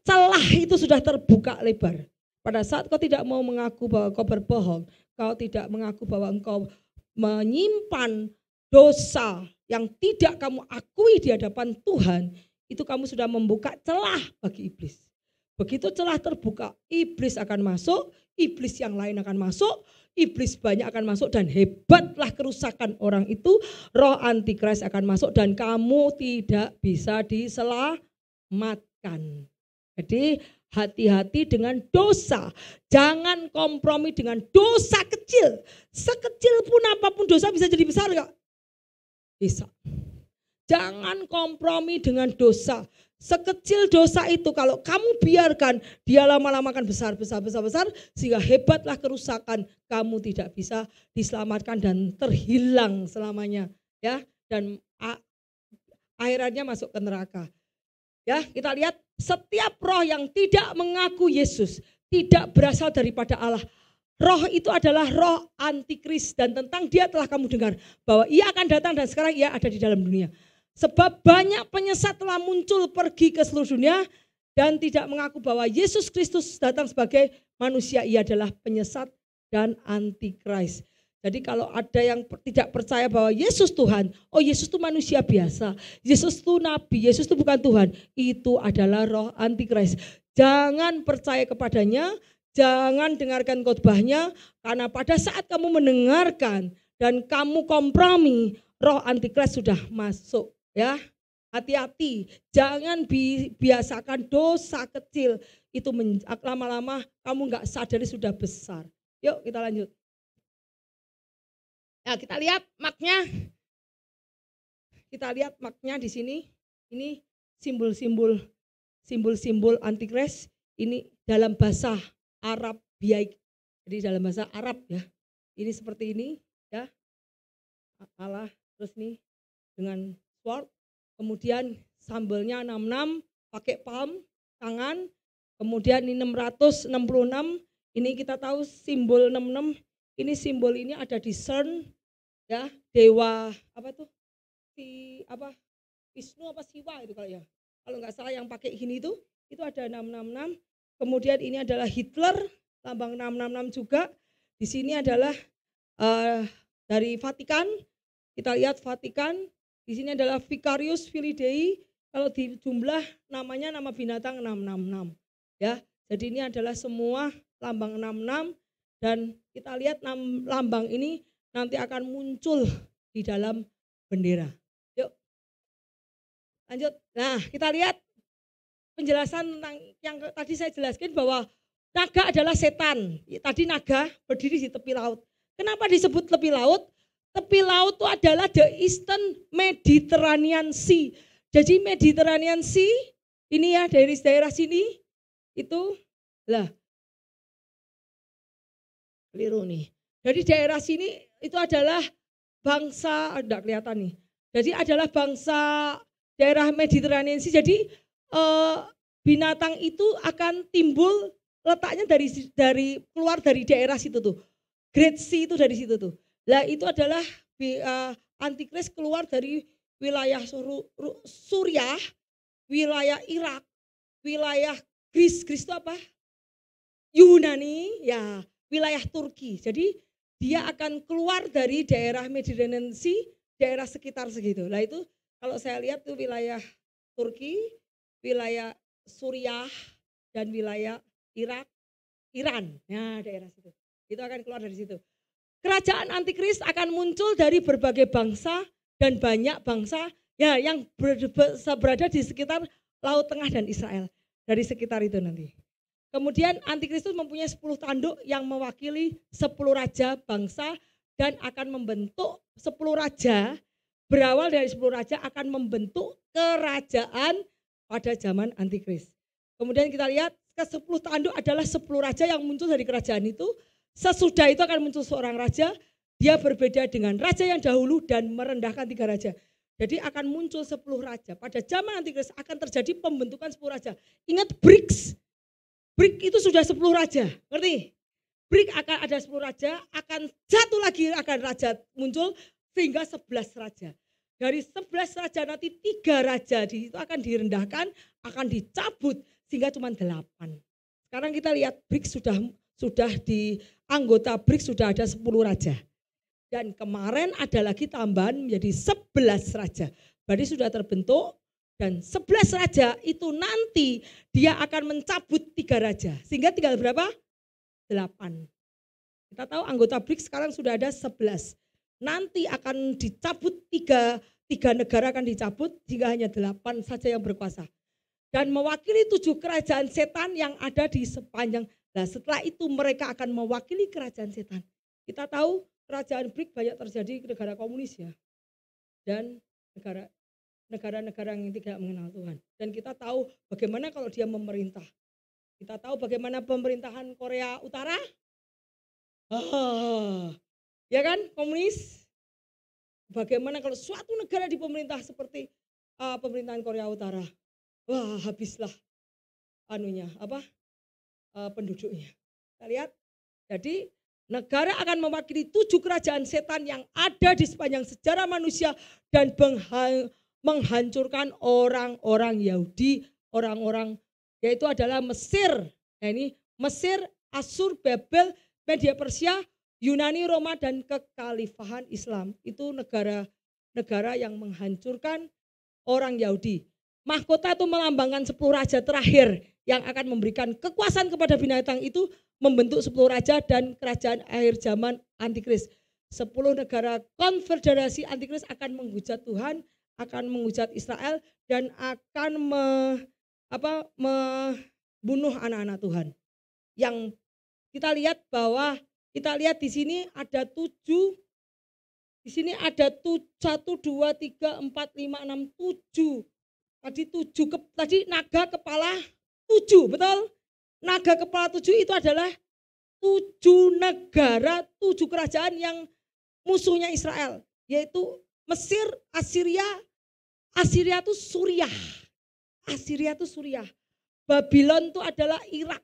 celah itu sudah terbuka lebar. Pada saat kau tidak mau mengaku bahwa kau berbohong, kau tidak mengaku bahwa engkau menyimpan dosa yang tidak kamu akui di hadapan Tuhan, itu kamu sudah membuka celah bagi iblis. Begitu celah terbuka, iblis akan masuk, iblis yang lain akan masuk, iblis banyak akan masuk dan hebatlah kerusakan orang itu, roh antikris akan masuk dan kamu tidak bisa diselamatkan. Jadi hati-hati dengan dosa, jangan kompromi dengan dosa kecil. Sekecil pun apapun dosa bisa jadi besar enggak? Bisa. Jangan kompromi dengan dosa. Sekecil dosa itu kalau kamu biarkan dia lama-lama akan besar sehingga hebatlah kerusakan, kamu tidak bisa diselamatkan dan terhilang selamanya ya, dan akhirannya masuk ke neraka. Ya, kita lihat setiap roh yang tidak mengaku Yesus tidak berasal daripada Allah. Roh itu adalah roh antikris dan tentang dia telah kamu dengar bahwa ia akan datang dan sekarang ia ada di dalam dunia. Sebab banyak penyesat telah muncul pergi ke seluruh dunia dan tidak mengaku bahwa Yesus Kristus datang sebagai manusia. Ia adalah penyesat dan antikris. Jadi kalau ada yang tidak percaya bahwa Yesus Tuhan, oh Yesus itu manusia biasa, Yesus itu nabi, Yesus itu bukan Tuhan, itu adalah roh antikris. Jangan percaya kepadanya, jangan dengarkan khotbahnya, karena pada saat kamu mendengarkan dan kamu kompromi, roh antikris sudah masuk. Ya, hati-hati, jangan biasakan dosa kecil itu lama-lama kamu nggak sadari sudah besar. Yuk kita lanjut. Ya kita lihat maknya. Kita lihat maknya di sini. Ini simbol-simbol antikris. Ini dalam bahasa Arab biaik. Jadi dalam bahasa Arab ya. Ini seperti ini ya. Allah terus nih dengan sword. Kemudian sambalnya 66 pakai palm tangan. Kemudian ini 666. Ini kita tahu simbol 66. Ini simbol ini ada di CERN ya, dewa apa tuh? Wisnu apa Siwa itu kalau ya. Kalau nggak salah yang pakai gini itu ada 666. Kemudian ini adalah Hitler, lambang 666 juga. Di sini adalah dari Vatikan. Kita lihat Vatikan. Di sini adalah Vicarius Filii. Kalau di jumlah namanya nama binatang 666. Ya, jadi ini adalah semua lambang 66 dan kita lihat lambang ini nanti akan muncul di dalam bendera. Yuk, lanjut. Nah, kita lihat penjelasan tentang yang tadi saya jelaskan bahwa naga adalah setan. Tadi naga berdiri di tepi laut. Kenapa disebut tepi laut? Tepi laut itu adalah the Eastern Mediterranean Sea. Jadi Mediterranean Sea ini ya dari daerah sini itu lah keliru nih. Dari daerah sini itu adalah bangsa, enggak kelihatan nih. Jadi adalah bangsa daerah Mediterranean Sea. Jadi binatang itu akan timbul letaknya dari keluar dari daerah situ tuh. Great Sea itu dari situ tuh. Lah itu adalah Antikris keluar dari wilayah Suriah, wilayah Irak, wilayah Greece itu apa? Yunani, ya wilayah Turki. Jadi dia akan keluar dari daerah Mediterranean Sea, daerah sekitar segitu. Lah itu kalau saya lihat tuh wilayah Turki, wilayah Suriah, dan wilayah Irak, Iran. Nah daerah situ. Itu akan keluar dari situ. Kerajaan Antikris akan muncul dari berbagai bangsa dan banyak bangsa ya yang berada di sekitar Laut Tengah dan Israel. Dari sekitar itu nanti. Kemudian Antikristus mempunyai 10 tanduk yang mewakili 10 raja bangsa dan akan membentuk 10 raja, berawal dari 10 raja akan membentuk kerajaan pada zaman Antikris. Kemudian kita lihat ke 10 tanduk adalah 10 raja yang muncul dari kerajaan itu. Sesudah itu akan muncul seorang raja, dia berbeda dengan raja yang dahulu dan merendahkan 3 raja. Jadi akan muncul 10 raja. Pada zaman Antikris akan terjadi pembentukan 10 raja. Ingat BRICS. BRICS itu sudah 10 raja, ngerti? BRICS akan ada 10 raja, akan satu lagi akan raja muncul sehingga 11 raja. Dari 11 raja nanti 3 raja di situ akan direndahkan, akan dicabut sehingga cuma 8. Sekarang kita lihat BRICS sudah di anggota BRICS sudah ada 10 raja. Dan kemarin ada lagi tambahan menjadi 11 raja. Berarti sudah terbentuk. Dan 11 raja itu nanti dia akan mencabut 3 raja. Sehingga tinggal berapa? 8. Kita tahu anggota BRICS sekarang sudah ada 11. Nanti akan dicabut 3 negara akan dicabut sehingga hanya 8 saja yang berkuasa. Dan mewakili 7 kerajaan setan yang ada di sepanjang. Nah setelah itu mereka akan mewakili kerajaan setan. Kita tahu kerajaan BRICS banyak terjadi di negara komunis ya. Dan negara-negara yang tidak mengenal Tuhan. Dan kita tahu bagaimana kalau dia memerintah. Kita tahu bagaimana pemerintahan Korea Utara. Ya kan komunis. Bagaimana kalau suatu negara dipemerintah seperti pemerintahan Korea Utara. Wah habislah penduduknya. Kita lihat. Jadi negara akan mewakili 7 kerajaan setan yang ada di sepanjang sejarah manusia dan menghancurkan orang-orang Yahudi, orang-orang yaitu adalah Mesir. Nah ini Mesir, Asyur, Babel, Media Persia, Yunani, Roma dan kekhalifahan Islam. Itu negara yang menghancurkan orang Yahudi. Mahkota itu melambangkan 10 raja terakhir yang akan memberikan kekuasaan kepada binatang itu membentuk 10 raja dan kerajaan akhir zaman Antikris. 10 negara konfederasi Antikris akan menghujat Tuhan, akan menghujat Israel dan akan membunuh anak-anak Tuhan. Yang kita lihat di sini ada 7. Di sini ada 1, 2, 3, 4, 5, 6, 7. Tadi naga kepala 7, betul? Naga kepala 7 itu adalah 7 negara, 7 kerajaan yang musuhnya Israel. Yaitu Mesir, Assyria, Assyria itu Suriah. Assyria itu Suriah. Babylon itu adalah Irak.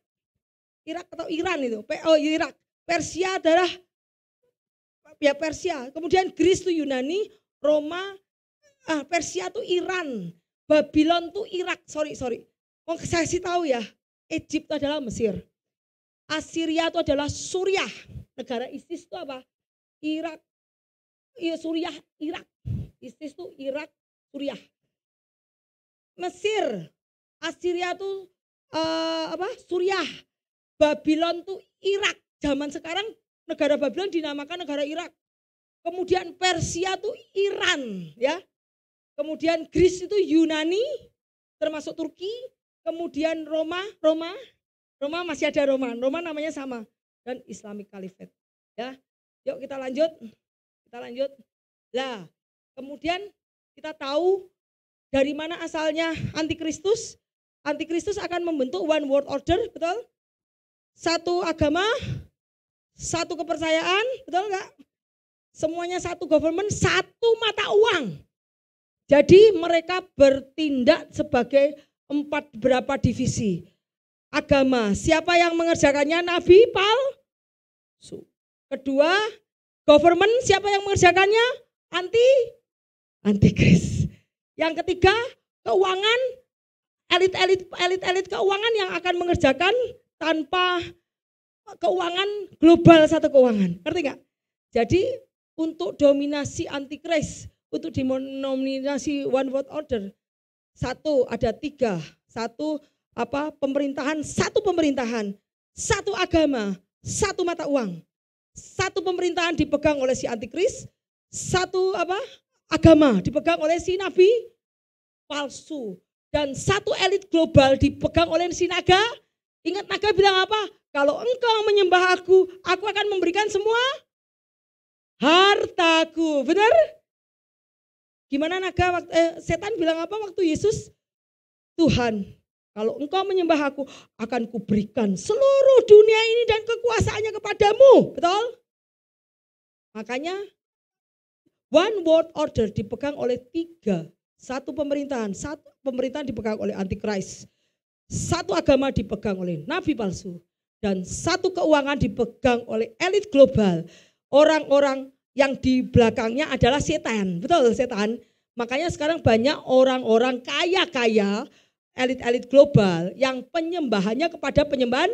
Irak atau Iran itu. Irak. Persia adalah ya Persia. Kemudian Greece itu Yunani, Roma, Persia itu Iran. Babylon itu Irak. Sorry. Mau saya kasih tahu ya. Egypt itu adalah Mesir. Assyria itu adalah Suriah. Negara ISIS itu apa? Irak. Suriah, Irak. ISIS itu Irak, Suriah. Mesir, Assyria itu Suriah. Babylon itu Irak. Zaman sekarang negara Babylon dinamakan negara Irak. Kemudian Persia itu Iran, ya. Kemudian Greece itu Yunani, termasuk Turki. Kemudian Roma masih ada Roma namanya sama, dan Islamic Caliphate, ya. Yuk kita lanjut. Lah, kemudian kita tahu dari mana asalnya Antikristus. Antikristus akan membentuk one world order, betul? Satu agama, satu kepercayaan, betul enggak? Semuanya satu government, satu mata uang. Jadi mereka bertindak sebagai berapa divisi. Agama, siapa yang mengerjakannya? Nabi palsu. Kedua, government, siapa yang mengerjakannya? Antikris. Yang ketiga, keuangan, elit keuangan yang akan mengerjakan tanpa keuangan global, satu keuangan. Ngerti nggak? Jadi untuk dominasi antikris, untuk dinominasi one world order, satu ada tiga, satu pemerintahan, satu agama, satu mata uang. Satu pemerintahan dipegang oleh si antikris, satu agama dipegang oleh si nabi palsu, dan satu elit global dipegang oleh si naga. Ingat naga bilang apa? Kalau engkau menyembah aku akan memberikan semua hartaku. Benar? Gimana naga setan bilang apa waktu Yesus? Tuhan, kalau engkau menyembah aku akan kuberikan seluruh dunia ini dan kekuasaannya kepadamu. Betul? Makanya one world order dipegang oleh tiga. Satu pemerintahan dipegang oleh antikris. Satu agama dipegang oleh nabi palsu. Dan satu keuangan dipegang oleh elit global. Orang-orang yang di belakangnya adalah setan. Betul, setan. Makanya sekarang banyak orang-orang kaya-kaya, elit-elit global yang penyembahannya kepada penyembahan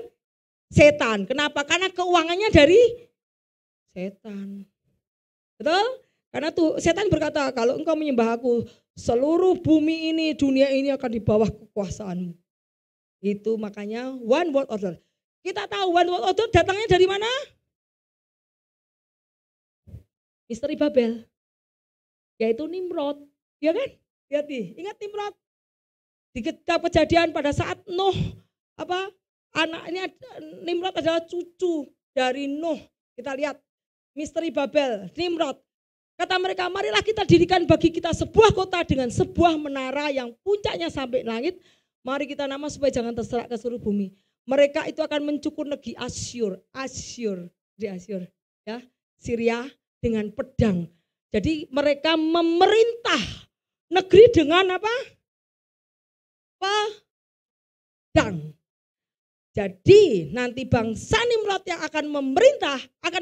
setan. Kenapa? Karena keuangannya dari setan. Betul? Karena tuh setan berkata, kalau engkau menyembah aku, seluruh bumi ini, dunia ini akan di bawah kekuasaanmu. Itu makanya one world order. Kita tahu one world order datangnya dari mana? Misteri Babel. Yaitu Nimrod. Ya kan? Lihat nih, ingat Nimrod. Di kitab Kejadian pada saat Nuh, anaknya Nimrod adalah cucu dari Nuh. Kita lihat misteri Babel, Nimrod. Kata mereka, marilah kita dirikan bagi kita sebuah kota dengan sebuah menara yang puncaknya sampai langit. Mari kita nama supaya jangan terserak ke seluruh bumi. Mereka itu akan mencukur negeri Asyur, ya, Syria dengan pedang. Jadi mereka memerintah negeri dengan apa? Pedang. Jadi nanti bangsa Nimrod yang akan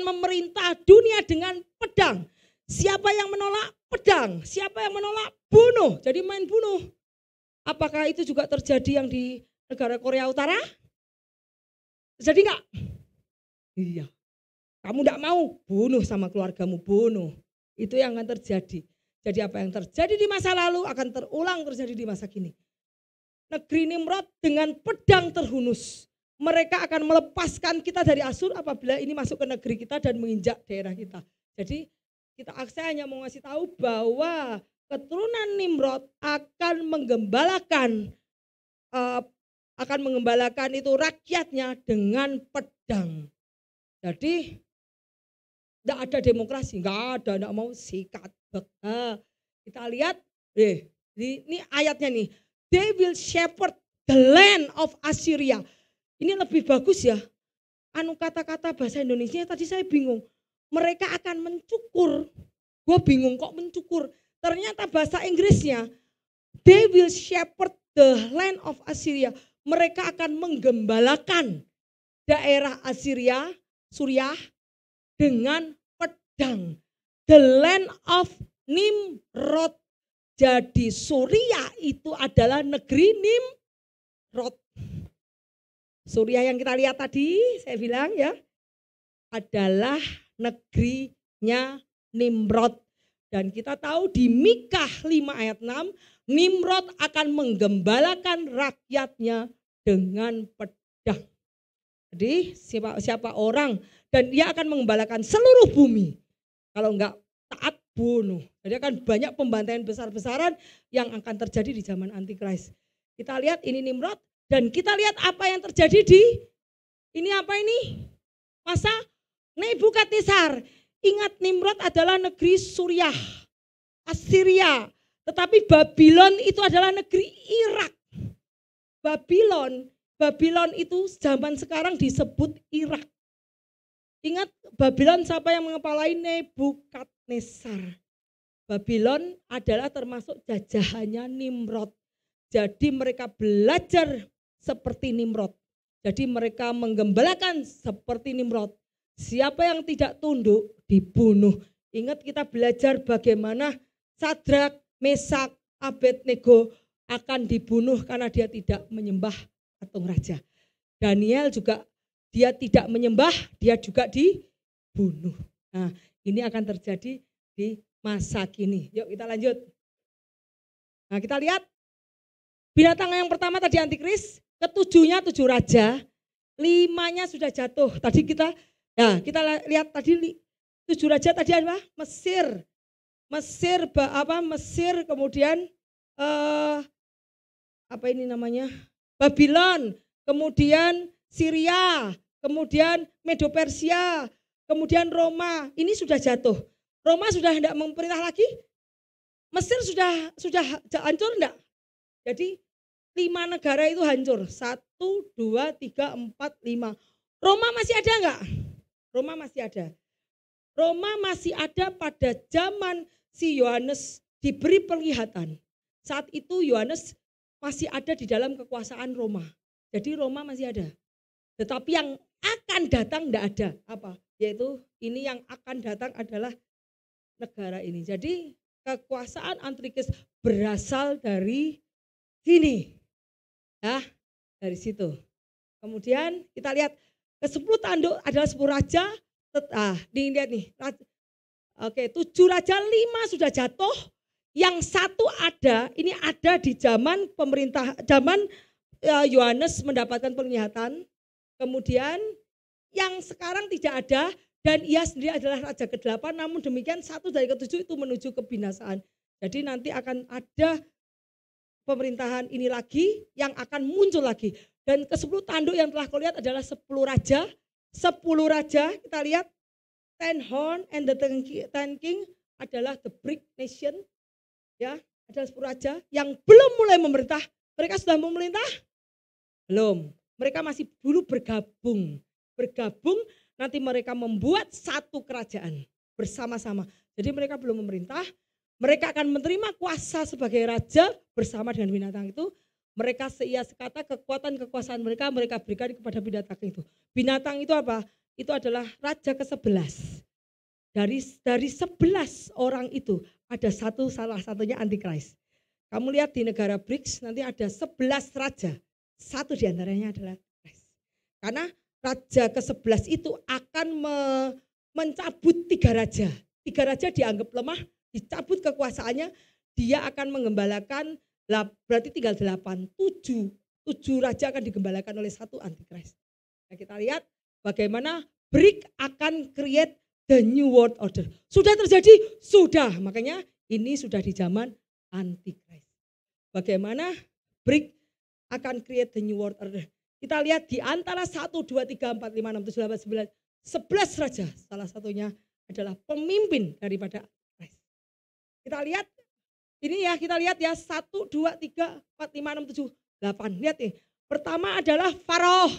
memerintah dunia dengan pedang. Siapa yang menolak? Pedang. Siapa yang menolak? Bunuh. Jadi main bunuh. Apakah itu juga terjadi yang di negara Korea Utara? Terjadi enggak? Iya. Kamu enggak mau? Bunuh sama keluargamu, bunuh. Itu yang akan terjadi. Jadi apa yang terjadi di masa lalu akan terulang terjadi di masa kini. Negeri Nimrod dengan pedang terhunus. Mereka akan melepaskan kita dari Asyur apabila ini masuk ke negeri kita dan menginjak daerah kita. Jadi saya hanya mau ngasih tahu bahwa keturunan Nimrod akan menggembalakan itu rakyatnya dengan pedang. Jadi tidak ada demokrasi, tidak mau sikat. Kita lihat, ini ayatnya nih. They will shepherd the land of Assyria. Ini lebih bagus ya. Kata-kata bahasa Indonesia tadi saya bingung. Mereka akan mencukur. Gue bingung kok mencukur. Ternyata bahasa Inggrisnya They will shepherd the land of Assyria. Mereka akan menggembalakan daerah Assyria, Suriah dengan pedang. The land of Nimrod. Jadi Suriah itu adalah negeri Nimrod. Suriah yang kita lihat tadi, saya bilang ya, adalah negerinya Nimrod. Dan kita tahu di Mikah 5 ayat 6, Nimrod akan menggembalakan rakyatnya dengan pedang. Jadi siapa orang, dan dia akan menggembalakan seluruh bumi. Kalau enggak taat, bunuh. Jadi akan banyak pembantaian besar-besaran yang akan terjadi di zaman Antikris. Kita lihat ini Nimrod, dan kita lihat apa yang terjadi di, ini apa ini? Masa Nebukadnezar. Ingat Nimrod adalah negeri Suriah, Assyria. Tetapi Babylon itu adalah negeri Irak. Babylon itu zaman sekarang disebut Irak. Ingat Babylon siapa yang mengepalai? Nebukadnezar. Babylon adalah termasuk jajahannya Nimrod. Jadi mereka belajar seperti Nimrod. Jadi mereka menggembalakan seperti Nimrod. Siapa yang tidak tunduk dibunuh. Ingat kita belajar bagaimana Sadrak, Mesak, Abednego akan dibunuh karena dia tidak menyembah patung raja. Daniel juga dia tidak menyembah, dia juga dibunuh. Nah, ini akan terjadi di masa kini. Yuk kita lanjut. Nah, kita lihat binatang yang pertama tadi Antikris, ketujuhnya 7 raja, 5-nya sudah jatuh. Tadi kita lihat tadi 7 raja tadi apa? Mesir, kemudian apa ini namanya? Babylon, kemudian Syria, kemudian Medo Persia, kemudian Roma. Ini sudah jatuh. Roma sudah tidak memerintah lagi? Mesir sudah hancur enggak? Jadi 5 negara itu hancur. 1, 2, 3, 4, 5. Roma masih ada enggak? Roma masih ada. Roma masih ada pada zaman si Yohanes diberi penglihatan. Saat itu Yohanes masih ada di dalam kekuasaan Roma. Jadi Roma masih ada. Tetapi yang akan datang enggak ada. Apa? Yaitu ini yang akan datang adalah negara ini. Jadi kekuasaan Antikris berasal dari sini. Ya, dari situ. Kemudian kita lihat ke-10 tanduk adalah 10 raja. Lihat nih. Oke, 7 raja, 5 sudah jatuh. Yang 1 ada, ini ada di zaman zaman Yohanes mendapatkan penglihatan. Kemudian yang sekarang tidak ada dan ia sendiri adalah raja ke-8, namun demikian 1 dari ke-7 itu menuju kebinasaan. Jadi nanti akan ada pemerintahan ini lagi yang akan muncul lagi. Dan ke-10 tanduk yang telah kau lihat adalah 10 raja. 10 raja kita lihat 10 horn and the 10 king adalah the big nation. Ya, ada 10 raja yang belum mulai memerintah. Mereka sudah memerintah? Belum. Mereka masih dulu bergabung. Nanti mereka membuat satu kerajaan bersama-sama. Jadi mereka belum memerintah. Mereka akan menerima kuasa sebagai raja bersama dengan binatang itu. Mereka seia sekata kekuatan kekuasaan mereka berikan kepada binatang itu. Binatang itu apa? Itu adalah raja ke-11. Dari 11 orang itu ada salah satunya Antikris. Kamu lihat di negara BRICS nanti ada 11 raja. Satu diantaranya adalah Antikris. Karena raja ke-11 itu akan mencabut 3 raja. 3 raja dianggap lemah, dicabut kekuasaannya, dia akan menggembalakan, berarti tinggal 8, 7 raja akan digembalakan oleh satu Antikris. Nah, kita lihat bagaimana BRIC akan create the new world order. Sudah terjadi? Sudah. Makanya ini sudah di zaman Antikris. Bagaimana BRIC akan create the new world order. Kita lihat di antara 1, 2, 3, 4, 5, 6, 7, 8, 9, 11 raja. Salah satunya adalah pemimpin daripada Antikris. Kita lihat, ini ya kita lihat ya 1, 2, 3, 4, 5, 6, 7, 8. Lihat nih, pertama adalah Faraoh.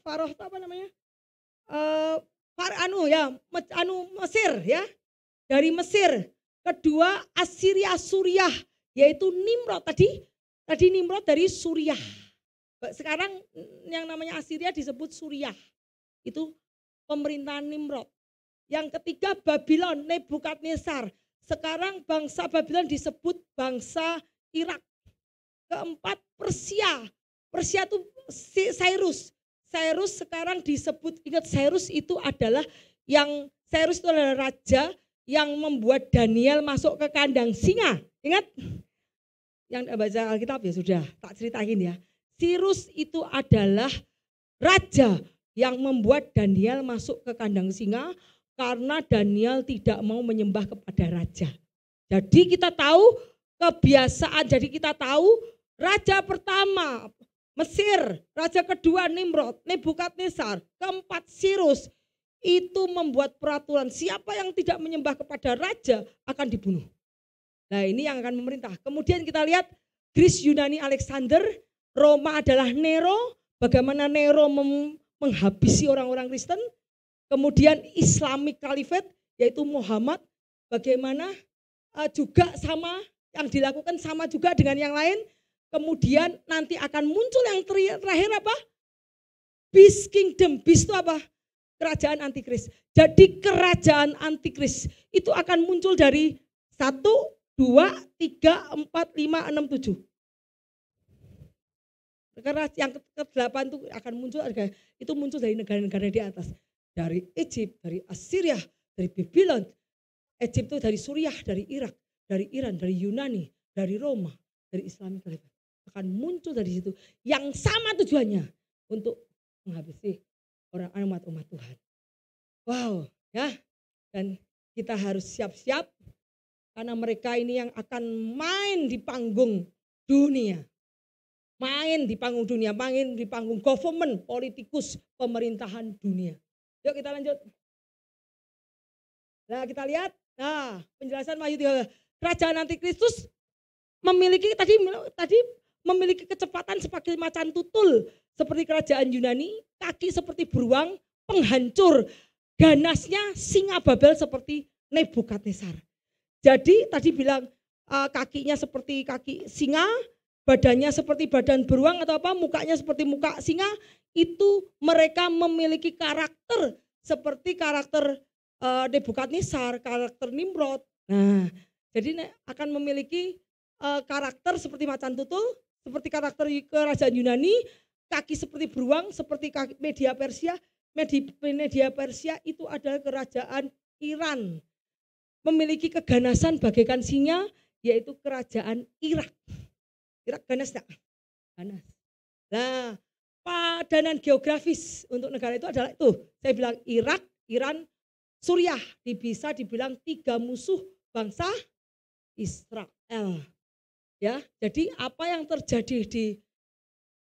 Faraoh itu apa namanya? Mesir ya, dari Mesir. Kedua Assyria, Suriah. yaitu Nimrod. Tadi Nimrod dari Suriah. Sekarang yang namanya Asiria disebut Suriah. Itu pemerintahan Nimrod. Yang ketiga Babylon, Nebukadnezar. Sekarang bangsa Babylon disebut bangsa Irak. Keempat Persia. Persia itu Cyrus. Cyrus sekarang disebut, ingat Cyrus itu adalah raja yang membuat Daniel masuk ke kandang singa. Ingat? Yang baca Alkitab ya sudah, tak ceritain ya. Cyrus itu adalah raja yang membuat Daniel masuk ke kandang singa karena Daniel tidak mau menyembah kepada raja. Jadi kita tahu kebiasaan, jadi kita tahu raja pertama Mesir, raja kedua Nimrod, Nebukadnezar, keempat Cyrus, itu membuat peraturan siapa yang tidak menyembah kepada raja akan dibunuh. Nah ini yang akan memerintah. Kemudian kita lihat Greece, Yunani, Alexander, Roma adalah Nero, bagaimana Nero menghabisi orang-orang Kristen. Kemudian Islamic Caliphate yaitu Muhammad, bagaimana juga sama yang dilakukan sama juga dengan yang lain. Kemudian nanti akan muncul yang terakhir apa? Beast Kingdom. Beast itu apa? Kerajaan Antikris. Jadi kerajaan Antikris itu akan muncul dari 1, 2, 3, 4, 5, 6, 7. Karena yang ke-8 itu akan muncul dari negara-negara di atas. Dari Egypt, dari Assyria, dari Babylon. Egypt itu dari Suriah, dari Irak, dari Iran, dari Yunani, dari Roma, dari Islamic Caliphate. Akan muncul dari situ yang sama tujuannya untuk menghabisi orang umat Tuhan. Wow, ya. Dan kita harus siap-siap karena mereka ini yang akan main di panggung dunia. Main di panggung dunia, main di panggung government, politikus, pemerintahan dunia. Yuk kita lanjut. Nah, kita lihat. Nah, penjelasan Wahyu 3. Kerajaan Antikristus memiliki tadi memiliki kecepatan sebagai macan tutul seperti kerajaan Yunani, kaki seperti beruang, penghancur, ganasnya singa Babel seperti Nebukadnezar. Jadi tadi bilang kakinya seperti kaki singa, badannya seperti badan beruang atau apa, mukanya seperti muka singa, itu mereka memiliki karakter seperti karakter Nebukadnezar, karakter Nimrod. Nah, jadi akan memiliki karakter seperti macan tutul, seperti karakter kerajaan Yunani, kaki seperti beruang, seperti kaki Media Persia. Media Persia itu adalah kerajaan Iran. Memiliki keganasan bagaikan singa, yaitu kerajaan Irak. Irak ganas enggak? Ganas. Nah, padanan geografis untuk negara itu adalah itu. Saya bilang Irak, Iran, Suriah. Bisa dibilang 3 musuh bangsa Israel. Ya, jadi apa yang terjadi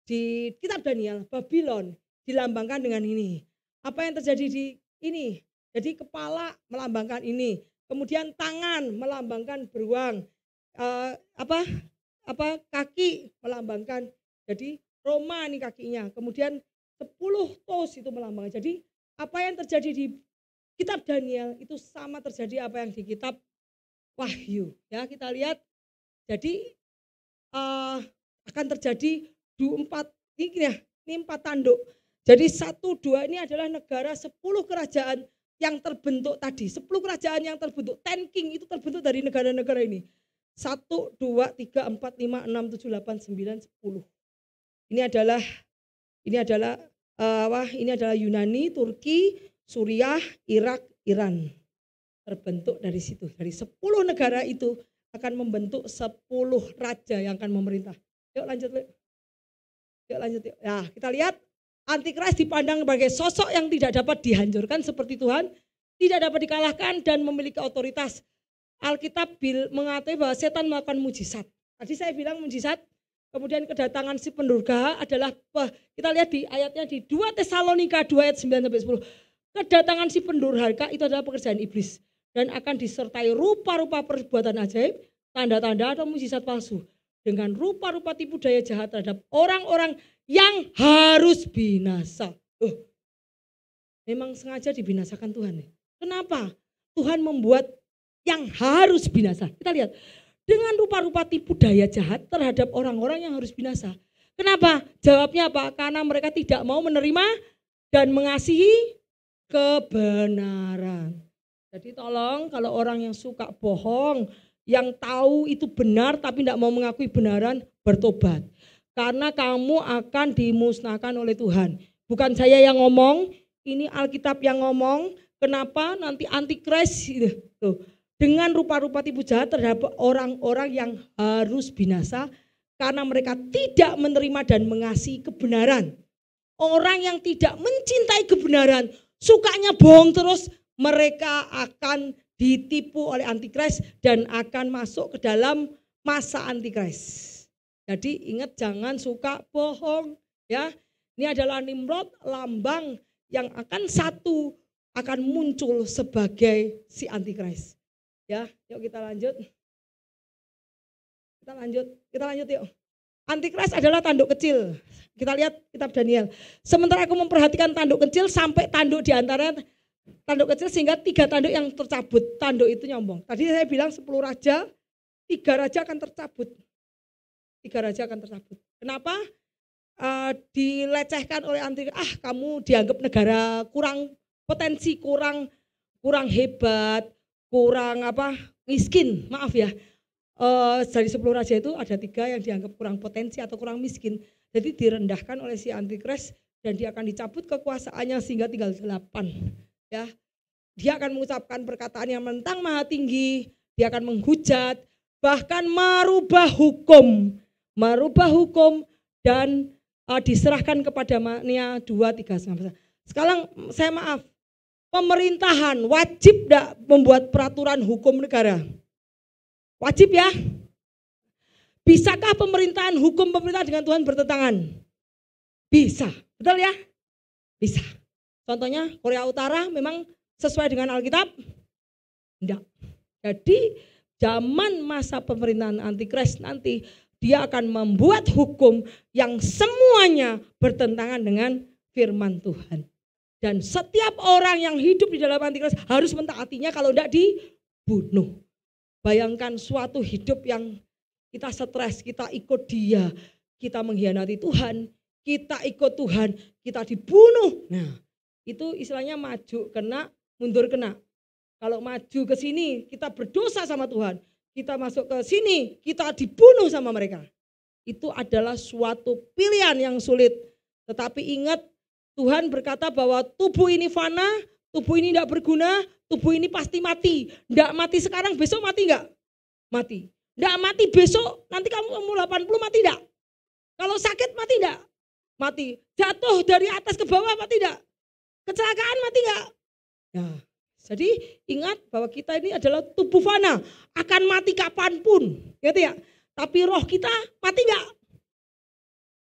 di kitab Daniel, Babylon dilambangkan dengan ini. Apa yang terjadi di ini? Jadi kepala melambangkan ini, kemudian tangan melambangkan beruang, kaki melambangkan. Jadi Roma ini kakinya, kemudian 10 tos itu melambangkan. Jadi apa yang terjadi di kitab Daniel itu sama terjadi apa yang di kitab Wahyu. Ya, kita lihat. Jadi akan terjadi 4 tanduk. Jadi 1, 2 ini adalah negara 10 kerajaan yang terbentuk tadi. 10 kerajaan yang terbentuk, 10 king itu terbentuk dari negara-negara ini. 1, 2, 3, 4, 5, 6, 7, 8, 9, 10. Ini adalah Yunani, Turki, Suriah, Irak, Iran. Terbentuk dari situ. Dari 10 negara itu akan membentuk 10 raja yang akan memerintah. Yuk lanjut. Nah, kita lihat Antikris dipandang sebagai sosok yang tidak dapat dihancurkan seperti Tuhan, tidak dapat dikalahkan dan memiliki otoritas. Alkitab mengatakan bahwa setan melakukan mujizat. Tadi saya bilang mujizat, kemudian kedatangan si pendurga adalah, kita lihat di ayatnya di 2 Tesalonika 2 ayat 9-10. Kedatangan si pendurhaka itu adalah pekerjaan iblis dan akan disertai rupa-rupa perbuatan ajaib, tanda-tanda atau mujizat palsu dengan rupa-rupa tipu daya jahat terhadap orang-orang yang harus binasa. Memang sengaja dibinasakan Tuhan. Kenapa? Tuhan membuat yang harus binasa. Kita lihat dengan rupa-rupa tipu daya jahat terhadap orang-orang yang harus binasa. Kenapa? Jawabnya apa? Karena mereka tidak mau menerima dan mengasihi kebenaran. Jadi tolong kalau orang yang suka bohong, yang tahu itu benar tapi tidak mau mengakui benaran, bertobat. Karena kamu akan dimusnahkan oleh Tuhan. Bukan saya yang ngomong, ini Alkitab yang ngomong. Kenapa nanti antikris tuh, dengan rupa-rupa tipu jahat terhadap orang-orang yang harus binasa karena mereka tidak menerima dan mengasihi kebenaran. Orang yang tidak mencintai kebenaran, sukanya bohong terus, mereka akan ditipu oleh antikris dan akan masuk ke dalam masa antikris. Jadi ingat jangan suka bohong ya. Ini adalah Nimrod, lambang yang akan muncul sebagai si antikris. Ya, yuk kita lanjut. Kita lanjut yuk. Antikris adalah tanduk kecil. Kita lihat kitab Daniel. Sementara aku memperhatikan tanduk kecil sampai tanduk di antara tanduk kecil sehingga 3 tanduk yang tercabut. Tanduk itu nyombong. Tadi saya bilang 10 raja, 3 raja akan tercabut. 3 raja akan tercabut. Kenapa? Dilecehkan oleh antikris. Kamu dianggap negara kurang potensi, kurang hebat, kurang miskin. Maaf ya. Dari 10 raja itu ada 3 yang dianggap kurang potensi atau kurang miskin. Jadi direndahkan oleh si antikris dan dia akan dicabut kekuasaannya sehingga tinggal 8. Ya. Dia akan mengucapkan perkataan yang menentang Maha Tinggi, dia akan menghujat, bahkan merubah hukum dan diserahkan kepada Mania 2:3. Sekarang saya maaf, pemerintahan wajib tidak membuat peraturan hukum negara? Wajib ya? Bisakah pemerintahan hukum pemerintah dengan Tuhan bertentangan? Bisa, betul ya? Bisa. Contohnya Korea Utara memang sesuai dengan Alkitab? Enggak. Jadi zaman masa pemerintahan antikris nanti dia akan membuat hukum yang semuanya bertentangan dengan firman Tuhan. Dan setiap orang yang hidup di dalam antikris harus mentaatinya, kalau enggak dibunuh. Bayangkan suatu hidup yang kita stres, kita ikut dia, kita mengkhianati Tuhan, kita ikut Tuhan, kita dibunuh. Nah, itu istilahnya maju kena, mundur kena. Kalau maju ke sini, kita berdosa sama Tuhan. Kita masuk ke sini, kita dibunuh sama mereka. Itu adalah suatu pilihan yang sulit. Tetapi ingat, Tuhan berkata bahwa tubuh ini fana, tubuh ini tidak berguna, tubuh ini pasti mati. Tidak mati sekarang, besok mati enggak? Mati. Tidak mati besok, nanti kamu umur 80 mati enggak? Kalau sakit mati enggak? Mati. Jatuh dari atas ke bawah mati enggak? Kecelakaan mati enggak? Nah, jadi ingat bahwa kita ini adalah tubuh fana, akan mati kapanpun, gitu ya. Tapi roh kita mati enggak?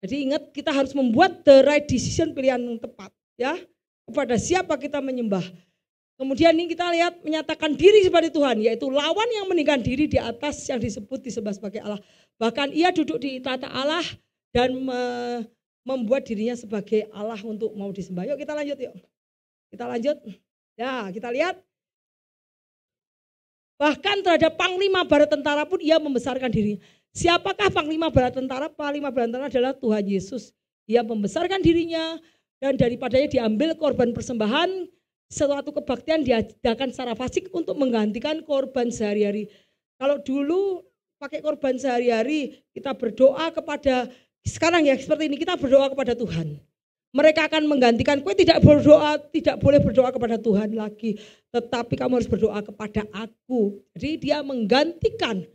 Jadi ingat kita harus membuat the right decision, pilihan yang tepat, ya. Kepada siapa kita menyembah. Kemudian ini kita lihat menyatakan diri sebagai Tuhan, yaitu lawan yang meninggikan diri di atas yang disebut sebagai Allah. Bahkan ia duduk di tata Allah dan membuat dirinya sebagai Allah untuk mau disembah. Yuk kita lanjut yuk. Kita lanjut. Ya, kita lihat. Bahkan terhadap panglima bala tentara pun ia membesarkan dirinya. Siapakah panglima bala tentara? Panglima bala tentara adalah Tuhan Yesus. Ia membesarkan dirinya dan daripadanya diambil korban persembahan, suatu kebaktian diadakan secara fasik untuk menggantikan korban sehari-hari. Kalau dulu pakai korban sehari-hari, kita berdoa kepada, sekarang ya seperti ini, kita berdoa kepada Tuhan. Mereka akan menggantikan, kue tidak boleh berdoa kepada Tuhan lagi, tetapi kamu harus berdoa kepada aku. Jadi dia menggantikan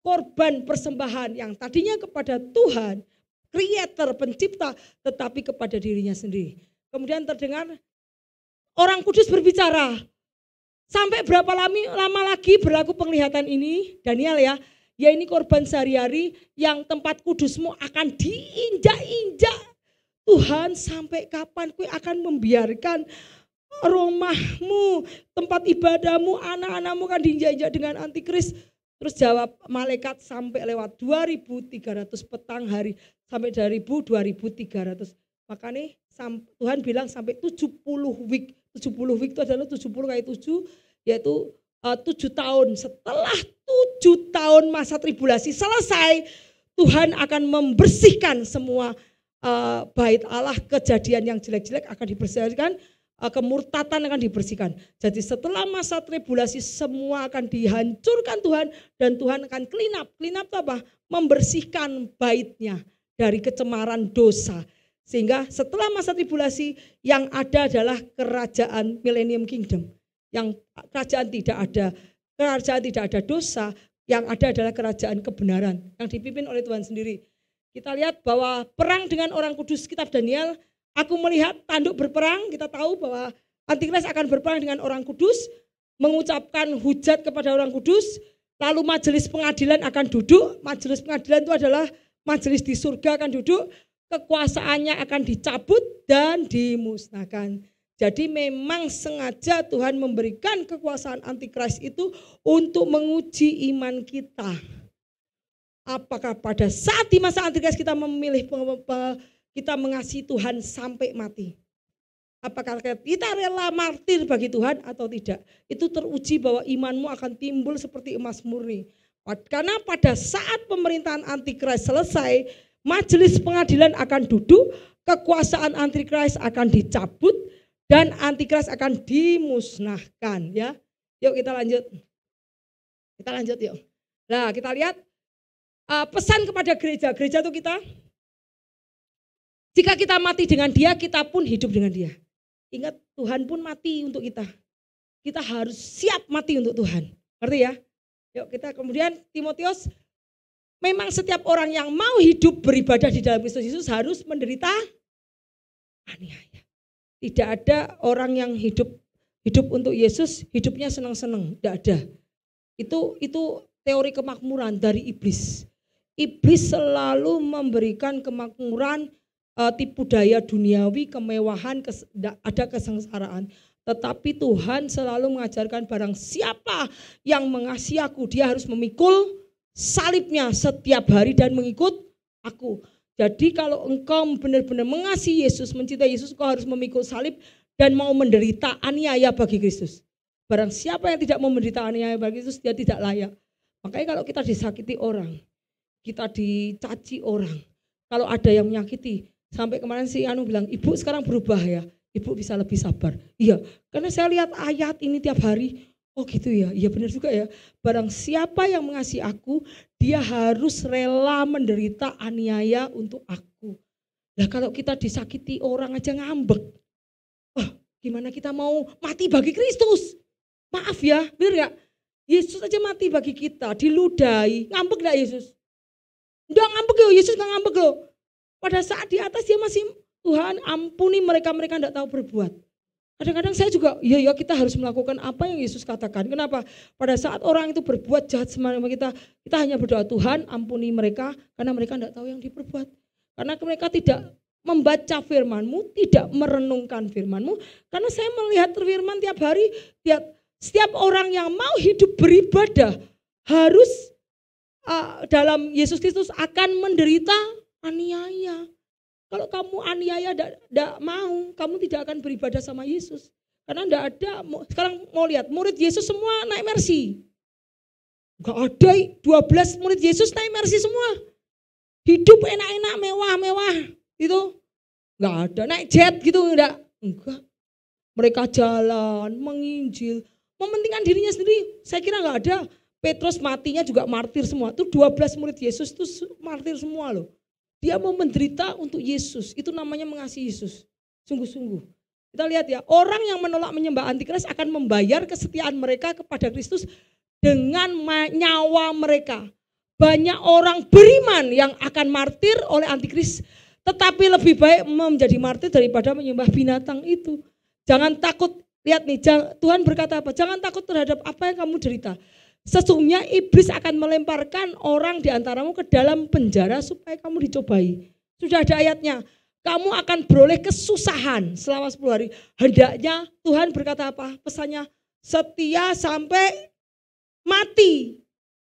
korban persembahan yang tadinya kepada Tuhan, Creator, pencipta, tetapi kepada dirinya sendiri. Kemudian terdengar orang kudus berbicara. Sampai berapa lama lagi berlaku penglihatan ini, Daniel ya ini korban sehari-hari yang tempat kudusmu akan diinjak-injak. Tuhan, sampai kapan kau akan membiarkan rumahmu, tempat ibadahmu, anak-anakmu kan diinjak-injak dengan antikris? Terus jawab malaikat, sampai lewat 2300 petang hari, sampai 2300. Makanya Tuhan bilang sampai 70 week. 70 week itu adalah 70 kali 7, yaitu 7 tahun. Setelah 7 tahun masa tribulasi selesai, Tuhan akan membersihkan semua bait Allah, kejadian yang jelek-jelek akan dibersihkan, kemurtatan akan dibersihkan. Jadi setelah masa tribulasi semua akan dihancurkan Tuhan dan Tuhan akan clean up. Clean up itu apa? Membersihkan baitnya dari kecemaran dosa. Sehingga setelah masa tribulasi yang ada adalah kerajaan Millennium Kingdom. Yang kerajaan tidak ada dosa, yang ada adalah kerajaan kebenaran yang dipimpin oleh Tuhan sendiri. Kita lihat bahwa perang dengan orang kudus, kitab Daniel, aku melihat tanduk berperang, kita tahu bahwa Antikris akan berperang dengan orang kudus, mengucapkan hujat kepada orang kudus, lalu majelis pengadilan akan duduk, majelis pengadilan itu adalah majelis di surga akan duduk, kekuasaannya akan dicabut dan dimusnahkan. Jadi memang sengaja Tuhan memberikan kekuasaan Antikris itu untuk menguji iman kita. Apakah pada saat di masa Antikris kita memilih kita mengasihi Tuhan sampai mati? Apakah kita rela martir bagi Tuhan atau tidak? Itu teruji bahwa imanmu akan timbul seperti emas murni. Karena pada saat pemerintahan Antikris selesai, majelis pengadilan akan duduk, kekuasaan Antikris akan dicabut, dan Antikris akan dimusnahkan. Ya, yuk kita lanjut. Kita lanjut yuk. Nah kita lihat. Pesan kepada gereja itu kita, jika kita mati dengan dia, kita pun hidup dengan dia. Ingat Tuhan pun mati untuk kita. Kita harus siap mati untuk Tuhan. Ngerti ya? Yuk kita kemudian Timotius, memang setiap orang yang mau hidup beribadah di dalam Kristus Yesus harus menderita aniaya. Tidak ada orang yang hidup untuk Yesus, hidupnya senang-senang. Tidak ada. Itu teori kemakmuran dari iblis. Iblis selalu memberikan kemakmuran, tipu daya duniawi, kemewahan, ada kesengsaraan. Tetapi Tuhan selalu mengajarkan barang siapa yang mengasihi aku, dia harus memikul salibnya setiap hari dan mengikut aku. Jadi kalau engkau benar-benar mengasihi Yesus, mencintai Yesus, engkau harus memikul salib dan mau menderita aniaya bagi Kristus. Barang siapa yang tidak mau menderita aniaya bagi Kristus, dia tidak layak. Makanya kalau kita disakiti orang, kita dicaci orang, kalau ada yang menyakiti, sampai kemarin si Anu bilang, ibu sekarang berubah ya, ibu bisa lebih sabar. Iya, karena saya lihat ayat ini tiap hari, oh gitu ya, iya benar juga ya. Barang siapa yang mengasihi aku, dia harus rela menderita aniaya untuk aku. Nah kalau kita disakiti orang aja ngambek, wah gimana kita mau mati bagi Kristus? Maaf ya, benar gak? Yesus aja mati bagi kita, diludahi, ngambek gak Yesus? Enggak ngambek loh, Yesus gak ngambek loh. Pada saat di atas dia masih, Tuhan ampuni mereka enggak tahu berbuat. Kadang-kadang saya juga, ya kita harus melakukan apa yang Yesus katakan. Kenapa? Pada saat orang itu berbuat jahat sama kita hanya berdoa, Tuhan ampuni mereka, karena mereka enggak tahu yang diperbuat. Karena mereka tidak membaca firman-Mu, tidak merenungkan firman-Mu. Karena saya melihat firman tiap hari, setiap orang yang mau hidup beribadah harus dalam Yesus Kristus akan menderita aniaya. Kalau kamu aniaya tidak mau, kamu tidak akan beribadah sama Yesus. Karena tidak ada, sekarang mau lihat, murid Yesus semua naik Mercy. Enggak ada, 12 murid Yesus naik Mercy semua. Hidup enak-enak, mewah-mewah, gitu. Enggak ada, naik jet gitu, enggak. Mereka jalan, menginjil, mementingkan dirinya sendiri. Saya kira enggak ada. Petrus matinya juga martir semua. Itu 12 murid Yesus itu martir semua loh. Dia mau menderita untuk Yesus. Itu namanya mengasihi Yesus. Sungguh-sungguh. Kita lihat ya, orang yang menolak menyembah Antikris akan membayar kesetiaan mereka kepada Kristus dengan nyawa mereka. Banyak orang beriman yang akan martir oleh Antikris. Tetapi lebih baik menjadi martir daripada menyembah binatang itu. Jangan takut. Lihat nih, Tuhan berkata apa? Jangan takut terhadap apa yang kamu derita. Sesungguhnya iblis akan melemparkan orang di antaramu ke dalam penjara supaya kamu dicobai. Sudah ada ayatnya. Kamu akan beroleh kesusahan selama 10 hari. Hendaknya Tuhan berkata apa? Pesannya, setia sampai mati.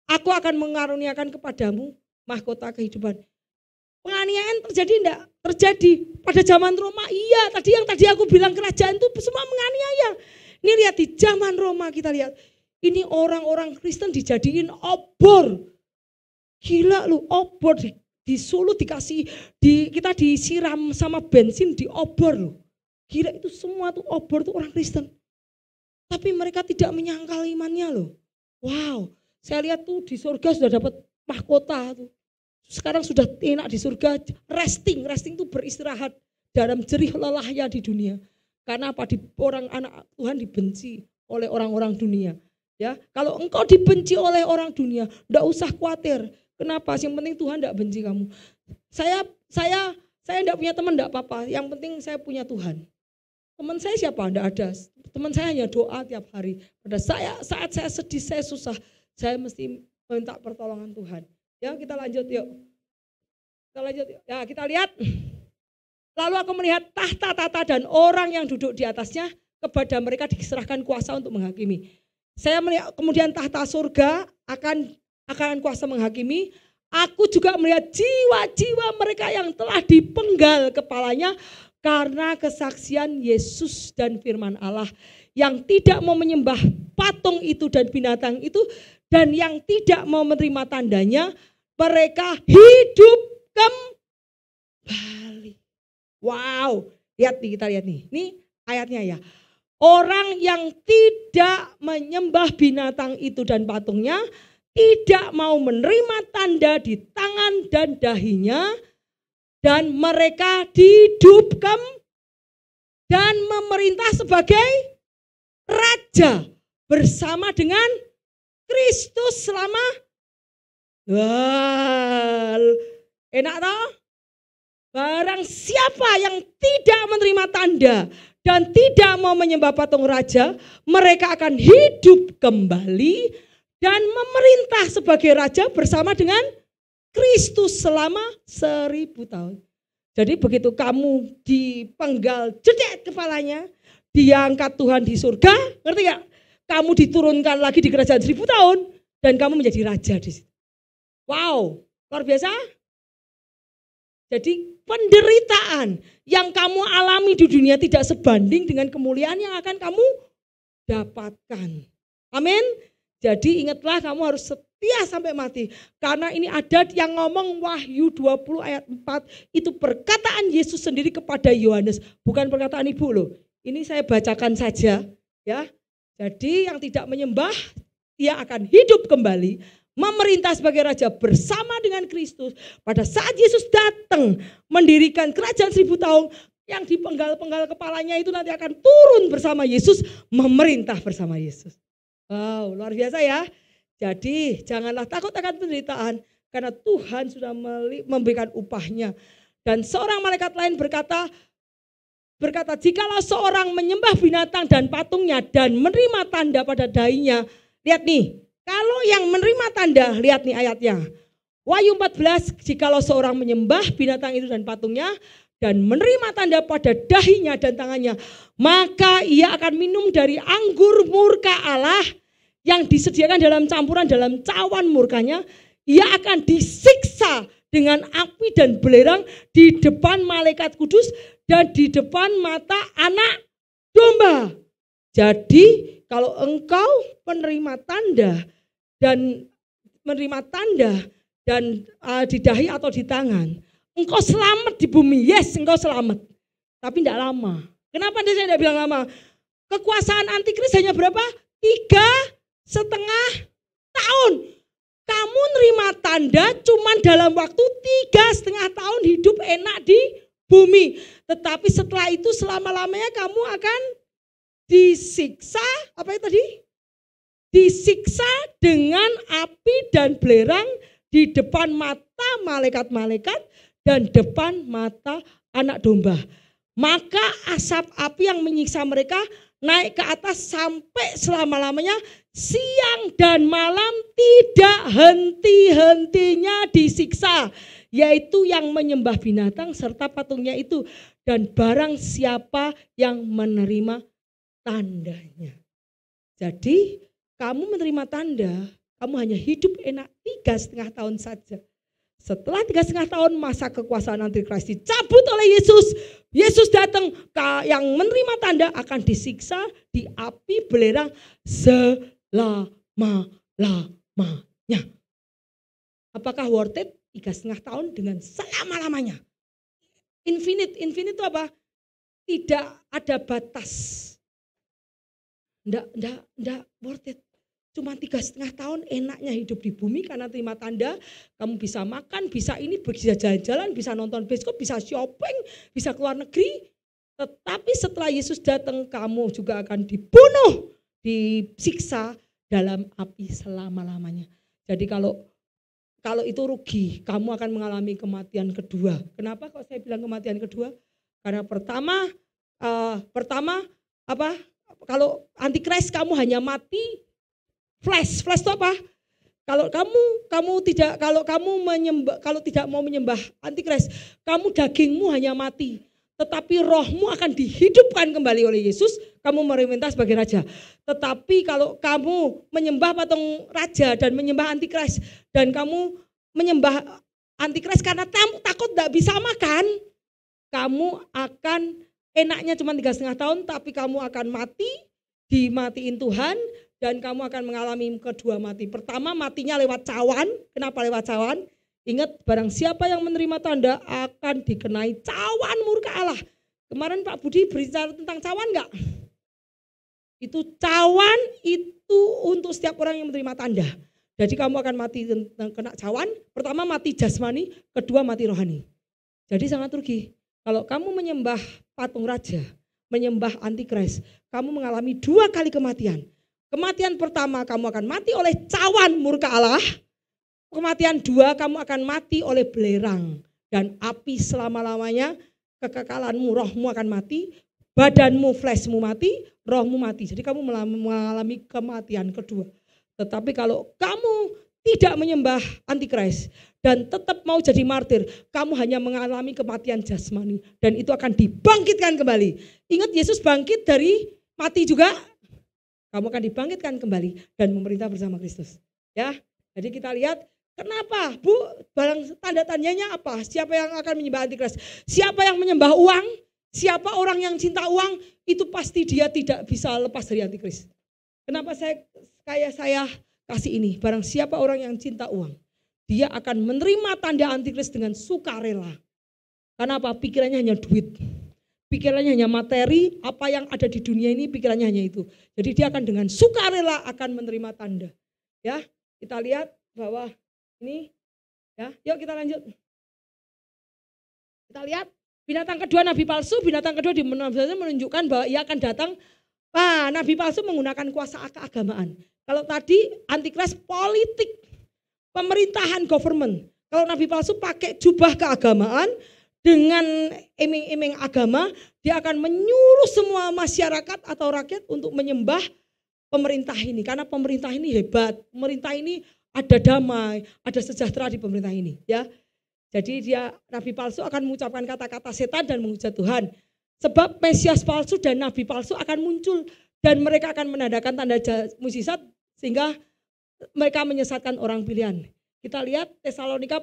Aku akan mengaruniakan kepadamu mahkota kehidupan. Penganiayaan terjadi enggak? Terjadi. Pada zaman Roma, iya. Tadi aku bilang kerajaan itu semua menganiaya. Ini lihat di zaman Roma kita lihat. Ini orang-orang Kristen dijadiin obor. Gila lu, obor disulut dikasih, kita disiram sama bensin di obor loh. Gila itu semua tuh obor tuh orang Kristen. Tapi mereka tidak menyangkal imannya loh. Wow, saya lihat tuh di surga sudah dapat mahkota tuh. Sekarang sudah enak di surga, resting tuh beristirahat dalam jerih lelahnya di dunia. Karena apa? Orang anak Tuhan dibenci oleh orang-orang dunia. Ya, kalau engkau dibenci oleh orang dunia, enggak usah khawatir. Kenapa? Yang penting Tuhan enggak benci kamu. Saya enggak punya teman enggak apa-apa. Yang penting saya punya Tuhan. Teman saya siapa? Enggak ada. Teman saya hanya doa tiap hari. Pada saat saya sedih, saya susah, saya mesti minta pertolongan Tuhan. Ya, kita lanjut yuk. Ya, kita lihat. Lalu aku melihat tahta-tahta dan orang yang duduk di atasnya, kepada mereka diserahkan kuasa untuk menghakimi. Saya melihat kemudian tahta surga akan kuasa menghakimi. Aku juga melihat jiwa-jiwa mereka yang telah dipenggal kepalanya karena kesaksian Yesus dan firman Allah, yang tidak mau menyembah patung itu dan binatang itu, dan yang tidak mau menerima tandanya, mereka hidup kembali. Wow, kita lihat nih. Ini ayatnya ya. Orang yang tidak menyembah binatang itu dan patungnya, tidak mau menerima tanda di tangan dan dahinya, dan mereka dihidupkan dan memerintah sebagai raja bersama dengan Kristus selama. Wah, enak toh? Barang siapa yang tidak menerima tanda dan tidak mau menyembah patung raja, mereka akan hidup kembali dan memerintah sebagai raja bersama dengan Kristus selama 1000 tahun. Jadi begitu kamu dipenggal jedek kepalanya, diangkat Tuhan di surga, ngerti gak? Kamu diturunkan lagi di kerajaan 1000 tahun dan kamu menjadi raja di situ. Wow, luar biasa. Jadi penderitaan yang kamu alami di dunia tidak sebanding dengan kemuliaan yang akan kamu dapatkan. Amin. Jadi ingatlah, kamu harus setia sampai mati. Karena ini adat yang ngomong Wahyu 20 ayat 4. Itu perkataan Yesus sendiri kepada Yohanes. Bukan perkataan ibu loh. Ini saya bacakan saja. Ya. Jadi yang tidak menyembah, dia akan hidup kembali, memerintah sebagai raja bersama dengan Kristus. Pada saat Yesus datang mendirikan kerajaan 1000 tahun, yang dipenggal-penggal kepalanya itu nanti akan turun bersama Yesus, memerintah bersama Yesus. Wow, luar biasa ya. Jadi janganlah takut akan penderitaan, karena Tuhan sudah memberikan upahnya. Dan seorang malaikat lain berkata, jikalau seorang menyembah binatang dan patungnya dan menerima tanda pada dahinya. Lihat nih, kalau yang menerima tanda, lihat nih ayatnya. Wahyu 14, jikalau seorang menyembah binatang itu dan patungnya dan menerima tanda pada dahinya dan tangannya, maka ia akan minum dari anggur murka Allah yang disediakan dalam campuran dalam cawan murkanya. Ia akan disiksa dengan api dan belerang di depan malaikat kudus dan di depan mata anak domba. Jadi kalau engkau penerima tanda dan di dahi atau di tangan, engkau selamat di bumi. Yes, engkau selamat. Tapi tidak lama. Kenapa saya tidak bilang lama? Kekuasaan antikris hanya berapa? 3,5 tahun. Kamu nerima tanda cuman dalam waktu 3,5 tahun hidup enak di bumi. Tetapi setelah itu selama-lamanya kamu akan disiksa, apa itu tadi? Disiksa dengan api dan belerang di depan mata malaikat-malaikat dan depan mata anak domba. Maka asap api yang menyiksa mereka naik ke atas sampai selama-lamanya, siang dan malam tidak henti-hentinya disiksa, yaitu yang menyembah binatang serta patungnya itu, dan barang siapa yang menerima tandanya. Jadi kamu menerima tanda, kamu hanya hidup enak 3,5 tahun saja. Setelah 3,5 tahun masa kekuasaan antikris dicabut oleh Yesus. Yesus datang, yang menerima tanda akan disiksa di api belerang selama-lamanya. Apakah worth it? 3,5 tahun dengan selama-lamanya. Infinite itu apa? Tidak ada batas. Enggak worth it. Cuma 3,5 tahun enaknya hidup di bumi karena terima tanda. Kamu bisa makan, bisa ini, bisa jalan-jalan, bisa nonton bioskop, bisa shopping, bisa keluar negeri. Tetapi setelah Yesus datang, kamu juga akan dibunuh, disiksa dalam api selama-lamanya. Jadi kalau itu rugi, kamu akan mengalami kematian kedua. Kenapa kok saya bilang kematian kedua? Karena pertama apa? Kalau antikris kamu hanya mati flash itu apa? Kalau tidak mau menyembah antikris, kamu dagingmu hanya mati, tetapi rohmu akan dihidupkan kembali oleh Yesus, kamu memerintah sebagai raja. Tetapi kalau kamu menyembah patung raja dan menyembah antikris dan kamu menyembah antikris karena takut tidak bisa makan, kamu akan enaknya cuma 3,5 tahun, tapi kamu akan mati, dimatiin Tuhan, dan kamu akan mengalami kedua mati. Pertama matinya lewat cawan. Kenapa lewat cawan? Ingat, barang siapa yang menerima tanda akan dikenai cawan murka Allah. Kemarin Pak Budi berbicara tentang cawan enggak? Itu cawan itu untuk setiap orang yang menerima tanda. Jadi kamu akan mati kena cawan. Pertama mati jasmani, kedua mati rohani. Jadi sangat rugi. Kalau kamu menyembah patung raja, menyembah antikris, kamu mengalami 2 kali kematian. Kematian pertama kamu akan mati oleh cawan murka Allah. Kematian 2 kamu akan mati oleh belerang dan api selama-lamanya. Kekekalanmu, rohmu akan mati, badanmu, fleshmu mati, rohmu mati. Jadi kamu mengalami kematian kedua. Tetapi kalau kamu tidak menyembah antikris dan tetap mau jadi martir, kamu hanya mengalami kematian jasmani dan itu akan dibangkitkan kembali. Ingat, Yesus bangkit dari mati juga. Kamu akan dibangkitkan kembali dan memerintah bersama Kristus. Ya, jadi kita lihat kenapa, Bu? Barang tanda-tandanya apa? Siapa yang akan menyembah antikris? Siapa yang menyembah uang? Siapa orang yang cinta uang? Itu pasti dia tidak bisa lepas dari antikris. Kenapa saya kasih ini? Barang siapa orang yang cinta uang, dia akan menerima tanda antikris dengan sukarela. Karena apa? Pikirannya hanya duit. Pikirannya hanya materi, apa yang ada di dunia ini pikirannya hanya itu. Jadi dia akan dengan sukarela akan menerima tanda. Ya, kita lihat bahwa ini, ya, yuk kita lanjut. Kita lihat binatang kedua nabi palsu. Binatang kedua menunjukkan bahwa ia akan datang. Nabi palsu menggunakan kuasa keagamaan. Kalau tadi antikris politik, pemerintahan, government. Kalau nabi palsu pakai jubah keagamaan. Dengan iming-iming agama, dia akan menyuruh semua masyarakat atau rakyat untuk menyembah pemerintah ini. Karena pemerintah ini hebat, pemerintah ini ada damai, ada sejahtera di pemerintah ini. Ya, jadi nabi palsu akan mengucapkan kata-kata setan dan menghujat Tuhan. Sebab Mesias palsu dan nabi palsu akan muncul dan mereka akan menandakan tanda mukjizat sehingga mereka menyesatkan orang pilihan. Kita lihat Tesalonika,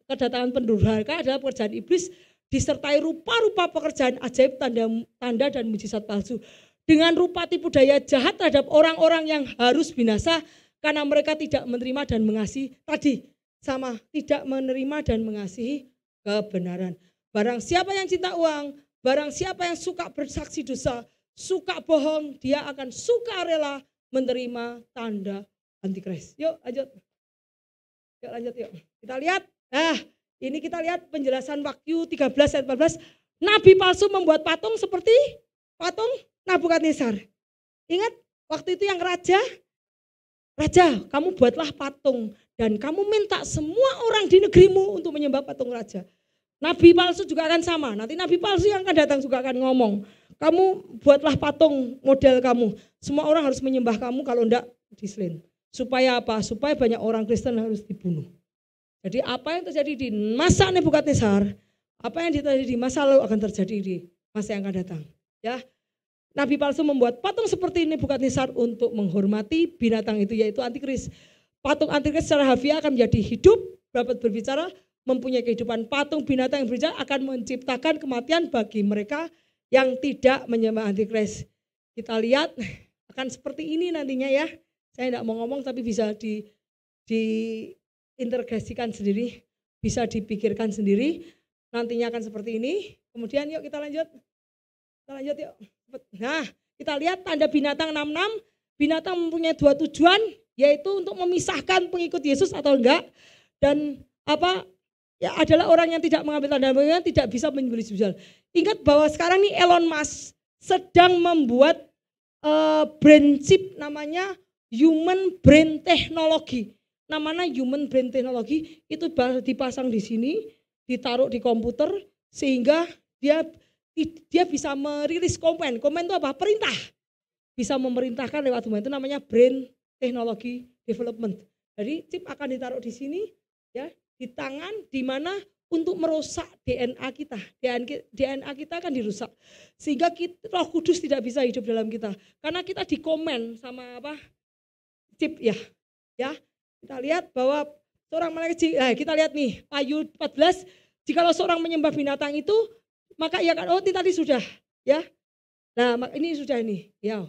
kedatangan pendurhaka adalah pekerjaan iblis disertai rupa-rupa pekerjaan ajaib, tanda dan mujizat palsu. Dengan rupa tipu daya jahat terhadap orang-orang yang harus binasa karena mereka tidak menerima dan mengasihi. Tadi sama, tidak menerima dan mengasihi kebenaran. Barang siapa yang cinta uang, barang siapa yang suka bersaksi dosa, suka bohong, dia akan sukarela menerima tanda antikris. Yuk lanjut. Yuk lanjut yuk. Kita lihat. Ini kita lihat penjelasan Wahyu 13 ayat 14. Nabi palsu membuat patung seperti patung Nabukadnezar. Ingat waktu itu yang raja, kamu buatlah patung dan kamu minta semua orang di negerimu untuk menyembah patung raja. Nabi palsu juga akan sama. Nanti nabi palsu yang akan datang juga akan ngomong, kamu buatlah patung model kamu. Semua orang harus menyembah kamu, kalau enggak diselin. Supaya apa? Supaya banyak orang Kristen harus dibunuh. Jadi apa yang terjadi di masa Nebukadnezar, apa yang terjadi di masa lalu akan terjadi di masa yang akan datang. Ya, nabi palsu membuat patung seperti Nebukadnezar untuk menghormati binatang itu, yaitu antikris. Patung antikris secara harfiah akan menjadi hidup, dapat berbicara, mempunyai kehidupan. Patung binatang yang berbicara akan menciptakan kematian bagi mereka yang tidak menyembah antikris. Kita lihat akan seperti ini nantinya ya. Saya tidak mau ngomong tapi bisa diintegrasikan sendiri, bisa dipikirkan sendiri. Nantinya akan seperti ini. Kemudian yuk kita lanjut. Kita lanjut yuk. Nah, kita lihat tanda binatang 66. Binatang mempunyai 2 tujuan, yaitu untuk memisahkan pengikut Yesus atau enggak. Dan ya adalah orang yang tidak mengambil tanda binatang tidak bisa menyembelih sembelih. Ingat bahwa sekarang nih Elon Musk sedang membuat brain chip namanya Human Brain Technology. Namanya Human Brain Technology itu dipasang di sini, ditaruh di komputer sehingga dia bisa merilis komen. Komen itu apa? Perintah. Bisa memerintahkan lewat human, itu namanya Brain Technology Development. Jadi chip akan ditaruh di sini ya, di tangan di mana untuk merusak DNA kita. DNA kita akan dirusak. Sehingga Roh Kudus tidak bisa hidup dalam kita. Karena kita dikomen sama chip ya. Ya. Kita lihat bahwa seorang malaikat, kita lihat nih Wahyu 14, jikalau seorang menyembah binatang itu, maka ia akan, ini tadi sudah ya. Nah, ini sudah ini ya.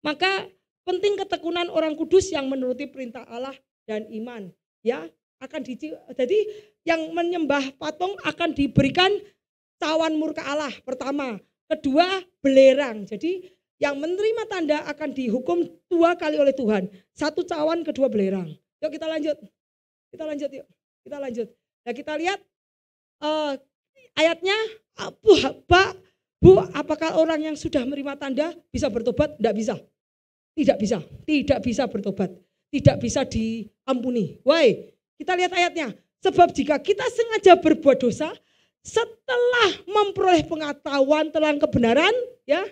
Maka penting ketekunan orang kudus yang menuruti perintah Allah dan iman ya. Jadi yang menyembah patung akan diberikan cawan murka Allah pertama, kedua belerang. Jadi yang menerima tanda akan dihukum 2 kali oleh Tuhan. 1 cawan, kedua belerang. Yuk kita lanjut. Kita lanjut yuk. Kita lanjut. Nah kita lihat ayatnya, Bu, apakah orang yang sudah menerima tanda bisa bertobat? Tidak bisa. Tidak bisa. Tidak bisa bertobat. Tidak bisa diampuni. Why? Kita lihat ayatnya. Sebab jika kita sengaja berbuat dosa, setelah memperoleh pengetahuan tentang kebenaran, ya,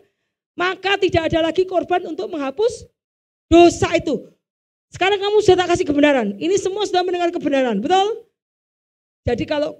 maka tidak ada lagi korban untuk menghapus dosa itu. Sekarang kamu sudah tak kasih kebenaran. Ini semua sudah mendengar kebenaran, betul? Jadi kalau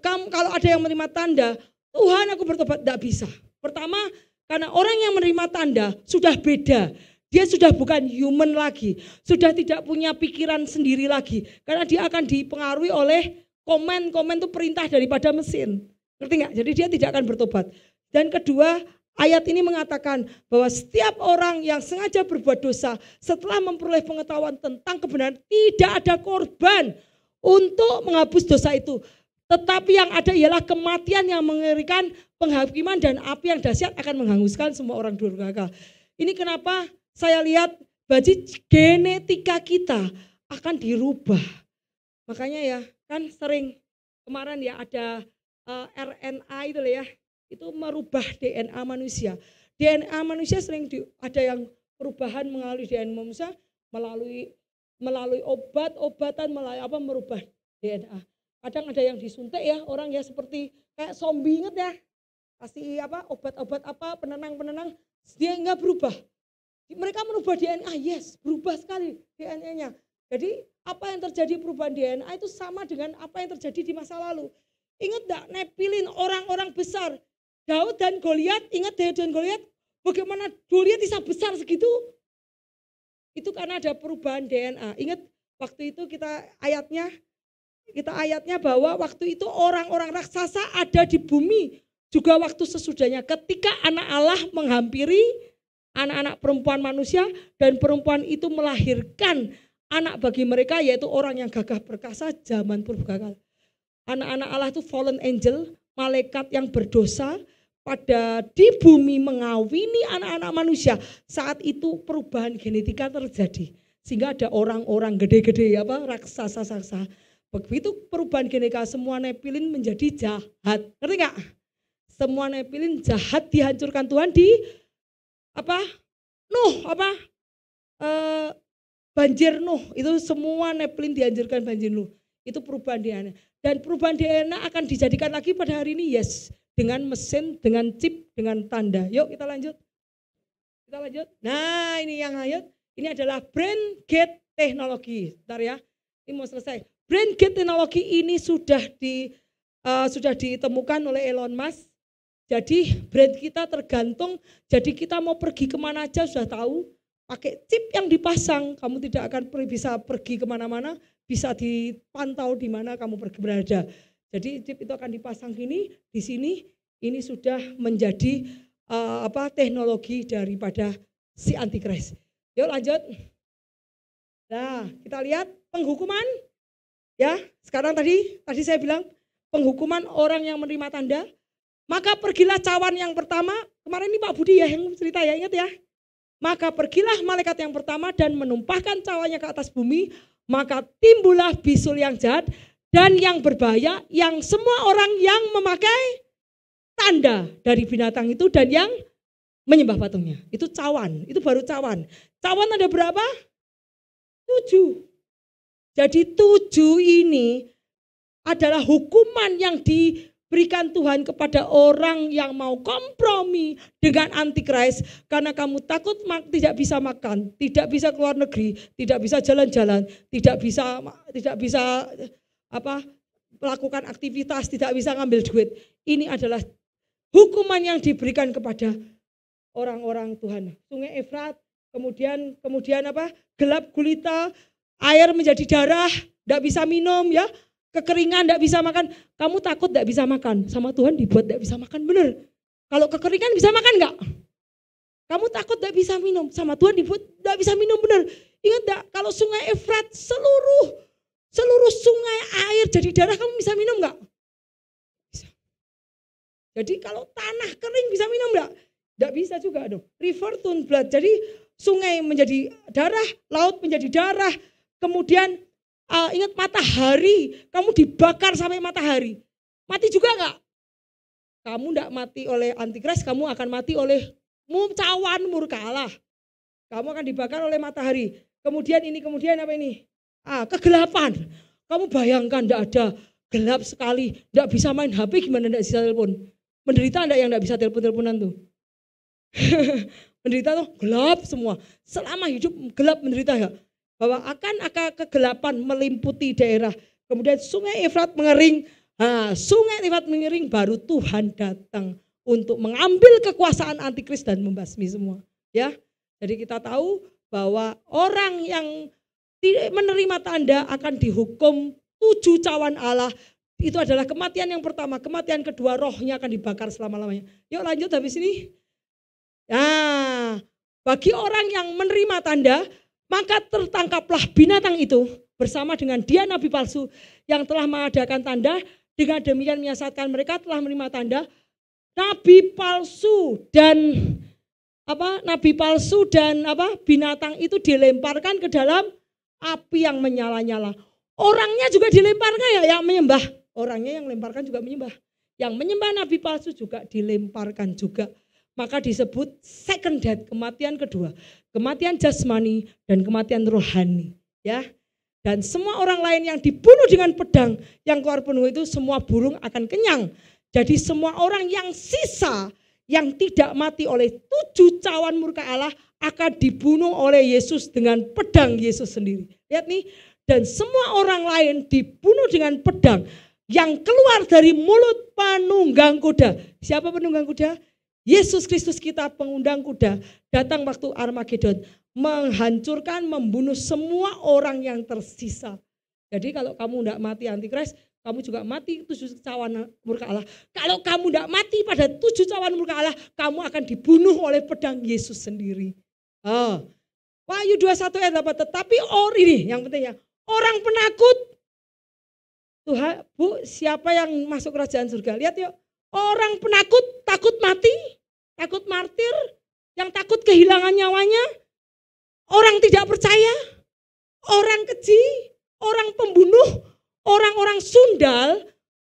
ada yang menerima tanda, Tuhan aku bertobat, tidak bisa. Pertama, karena orang yang menerima tanda sudah beda. Dia sudah bukan human lagi, sudah tidak punya pikiran sendiri lagi. Karena dia akan dipengaruhi oleh komen itu perintah daripada mesin. Ngerti nggak? Jadi dia tidak akan bertobat. Dan kedua, ayat ini mengatakan bahwa setiap orang yang sengaja berbuat dosa setelah memperoleh pengetahuan tentang kebenaran, tidak ada korban untuk menghapus dosa itu. Tetapi yang ada ialah kematian yang mengerikan, penghakiman dan api yang dahsyat akan menghanguskan semua orang durhaka. Ini kenapa saya lihat bagi genetika kita akan dirubah. Makanya ya kan sering kemarin ya ada RNA itu ya, itu merubah DNA manusia. DNA manusia sering ada yang perubahan melalui DNA manusia melalui obat-obatan, merubah DNA. Kadang ada yang disuntik ya, orang ya seperti kayak zombie, inget ya. Kasih obat-obat penenang, dia enggak berubah. Mereka merubah DNA, yes, berubah sekali DNA-nya. Jadi apa yang terjadi perubahan DNA itu sama dengan apa yang terjadi di masa lalu. Ingat enggak Nepilin orang-orang besar, Daud dan Goliat, ingat Daud dan Goliat? Bagaimana Goliat bisa besar segitu? Itu karena ada perubahan DNA. Ingat waktu itu kita ayatnya bahwa waktu itu orang-orang raksasa ada di bumi. Juga waktu sesudahnya ketika anak Allah menghampiri anak-anak perempuan manusia dan perempuan itu melahirkan anak bagi mereka yaitu orang yang gagah perkasa zaman purbakala. Anak-anak Allah itu fallen angel, malaikat yang berdosa pada di bumi mengawini anak-anak manusia. Saat itu perubahan genetika terjadi sehingga ada orang-orang gede-gede raksasa-raksasa. Begitu perubahan genetika semua Nepilin menjadi jahat. Ngerti enggak? Semua Nepilin jahat dihancurkan Tuhan di banjir Nuh. Itu semua Nepilin dihancurkan banjir Nuh. Itu perubahan DNA. Dan perubahan DNA akan dijadikan lagi pada hari ini, yes. Dengan mesin, dengan chip, dengan tanda. Yuk kita lanjut. Kita lanjut. Nah ini yang lanjut. Ini adalah brain gate teknologi. Bentar ya. Ini mau selesai. Brain gate teknologi ini sudah ditemukan oleh Elon Musk. Jadi brain kita tergantung, jadi kita mau pergi kemana aja sudah tahu. Pakai chip yang dipasang, kamu tidak akan bisa pergi kemana-mana, bisa dipantau di mana kamu berada. Jadi chip itu akan dipasang di sini, ini sudah menjadi teknologi daripada si Antikris. Yuk lanjut. Nah, kita lihat penghukuman. Ya, sekarang tadi saya bilang penghukuman orang yang menerima tanda. Maka pergilah cawan yang pertama. Kemarin ini Pak Budi ya yang cerita ya, ingat ya. Maka pergilah malaikat yang pertama dan menumpahkan cawannya ke atas bumi. Maka timbullah bisul yang jahat dan yang berbahaya, yang semua orang yang memakai tanda dari binatang itu dan yang menyembah patungnya. Itu cawan, itu baru cawan. Cawan ada berapa? 7. Jadi 7 ini adalah hukuman yang diberikan Tuhan kepada orang yang mau kompromi dengan antikris. Karena kamu takut tidak bisa makan, tidak bisa keluar negeri, tidak bisa jalan-jalan, tidak bisa melakukan aktivitas, tidak bisa ngambil duit. Ini adalah hukuman yang diberikan kepada orang-orang Tuhan. Sungai Efrat, kemudian gelap gulita, air menjadi darah, tidak bisa minum ya, kekeringan tidak bisa makan. Kamu takut tidak bisa makan, sama Tuhan dibuat tidak bisa makan, benar. Kalau kekeringan bisa makan enggak? Kamu takut tidak bisa minum, sama Tuhan dibuat tidak bisa minum, benar. Ingat enggak, kalau sungai Efrat seluruh sungai air jadi darah, kamu bisa minum enggak? Bisa. Jadi kalau tanah kering bisa minum enggak? Tidak bisa juga dong. River turn blood, jadi sungai menjadi darah, laut menjadi darah. Kemudian ingat matahari, kamu dibakar sampai matahari. Mati juga enggak? Kamu enggak mati oleh antikris, kamu akan mati oleh cawan murka Allah. Kamu akan dibakar oleh matahari. Kemudian apa ini? Kegelapan. Kamu bayangkan enggak ada gelap sekali, enggak bisa main HP, gimana enggak bisa telepon? Menderita enggak yang enggak bisa telepon-teleponan tuh? Menderita tuh gelap semua. Selama hidup gelap menderita ya. Bahwa akan kegelapan melimputi daerah. Kemudian sungai Efrat mengering. Sungai Efrat mengering, baru Tuhan datang untuk mengambil kekuasaan antikris dan membasmi semua. Ya, jadi kita tahu bahwa orang yang tidak menerima tanda akan dihukum 7 cawan Allah. Itu adalah kematian yang pertama. Kematian kedua, rohnya akan dibakar selama-lamanya. Yuk lanjut habis ini. Nah, bagi orang yang menerima tanda, maka tertangkaplah binatang itu bersama dengan dia nabi palsu yang telah mengadakan tanda. Dengan demikian menyesatkan mereka telah menerima tanda. Nabi palsu dan binatang itu dilemparkan ke dalam api yang menyala-nyala. Orangnya juga dilemparkan ya, yang menyembah. Orangnya yang lemparkan juga menyembah. Yang menyembah nabi palsu juga dilemparkan juga. Maka disebut second death, kematian kedua. Kematian jasmani dan kematian rohani. Ya. Dan semua orang lain yang dibunuh dengan pedang, yang keluar penuh itu semua burung akan kenyang. Jadi semua orang yang sisa, yang tidak mati oleh 7 cawan murka Allah, akan dibunuh oleh Yesus dengan pedang Yesus sendiri. Lihat nih, dan semua orang lain dibunuh dengan pedang yang keluar dari mulut penunggang kuda. Siapa penunggang kuda? Yesus Kristus kita, pengundang kuda, datang waktu Armageddon, menghancurkan, membunuh semua orang yang tersisa. Jadi kalau kamu tidak mati antikris, kamu juga mati 7 cawan murka Allah. Kalau kamu tidak mati pada 7 cawan murka Allah, kamu akan dibunuh oleh pedang Yesus sendiri. Wahyu 21 ayat 8, tetapi ini yang pentingnya, orang penakut. Tuhan, Bu, siapa yang masuk kerajaan surga? Lihat yuk. Orang penakut, takut mati, takut martir, yang takut kehilangan nyawanya, orang tidak percaya, orang keji, orang pembunuh, orang-orang sundal,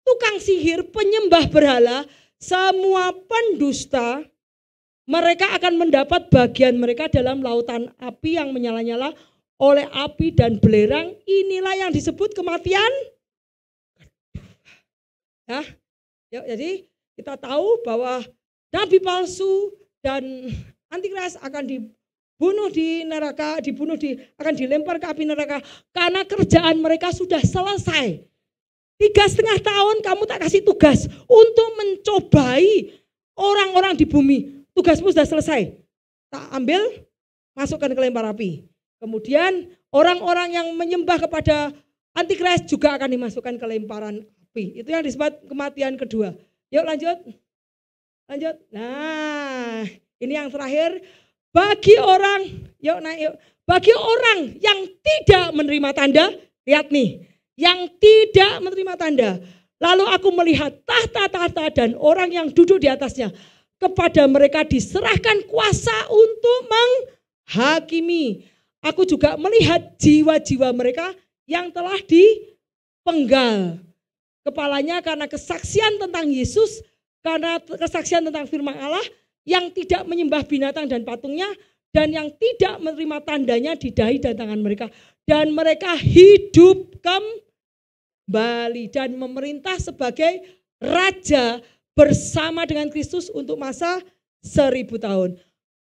tukang sihir, penyembah berhala, semua pendusta, mereka akan mendapat bagian mereka dalam lautan api yang menyala-nyala oleh api dan belerang. Inilah yang disebut kematian. Ya, jadi kita tahu bahwa nabi palsu dan antikris akan dibunuh di neraka, akan dilempar ke api neraka karena kerjaan mereka sudah selesai. 3,5 tahun kamu tak kasih tugas untuk mencobai orang-orang di bumi. Tugasmu sudah selesai. Tak ambil, masukkan ke lempar api. Kemudian orang-orang yang menyembah kepada antikris juga akan dimasukkan ke lemparan api. Itu yang disebut kematian kedua. Yuk lanjut. Nah, ini yang terakhir. Bagi orang, bagi orang yang tidak menerima tanda, lihat nih, yang tidak menerima tanda. Lalu aku melihat tahta-tahta dan orang yang duduk di atasnya. Kepada mereka diserahkan kuasa untuk menghakimi. Aku juga melihat jiwa-jiwa mereka yang telah dipenggal. Kepalanya karena kesaksian tentang Yesus, karena kesaksian tentang firman Allah, yang tidak menyembah binatang dan patungnya, dan yang tidak menerima tandanya di dahi dan tangan mereka. Dan mereka hidup kembali dan memerintah sebagai raja bersama dengan Kristus untuk masa 1000 tahun.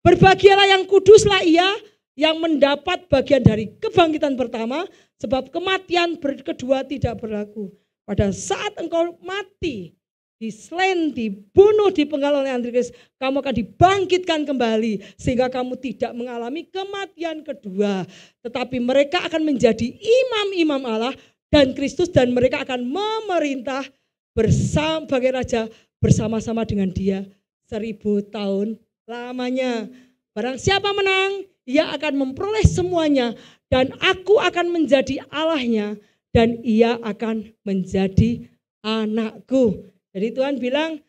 Berbahagialah yang kuduslah ia yang mendapat bagian dari kebangkitan pertama, sebab kematian kedua tidak berlaku. Pada saat engkau mati, dislain, dibunuh, dipenggal oleh antikris, kamu akan dibangkitkan kembali sehingga kamu tidak mengalami kematian kedua. Tetapi mereka akan menjadi imam-imam Allah dan Kristus, dan mereka akan memerintah bersama sebagai raja bersama-sama dengan Dia 1000 tahun lamanya. Barang siapa menang, ia akan memperoleh semuanya, dan aku akan menjadi Allahnya dan ia akan menjadi anakku. Jadi Tuhan bilang,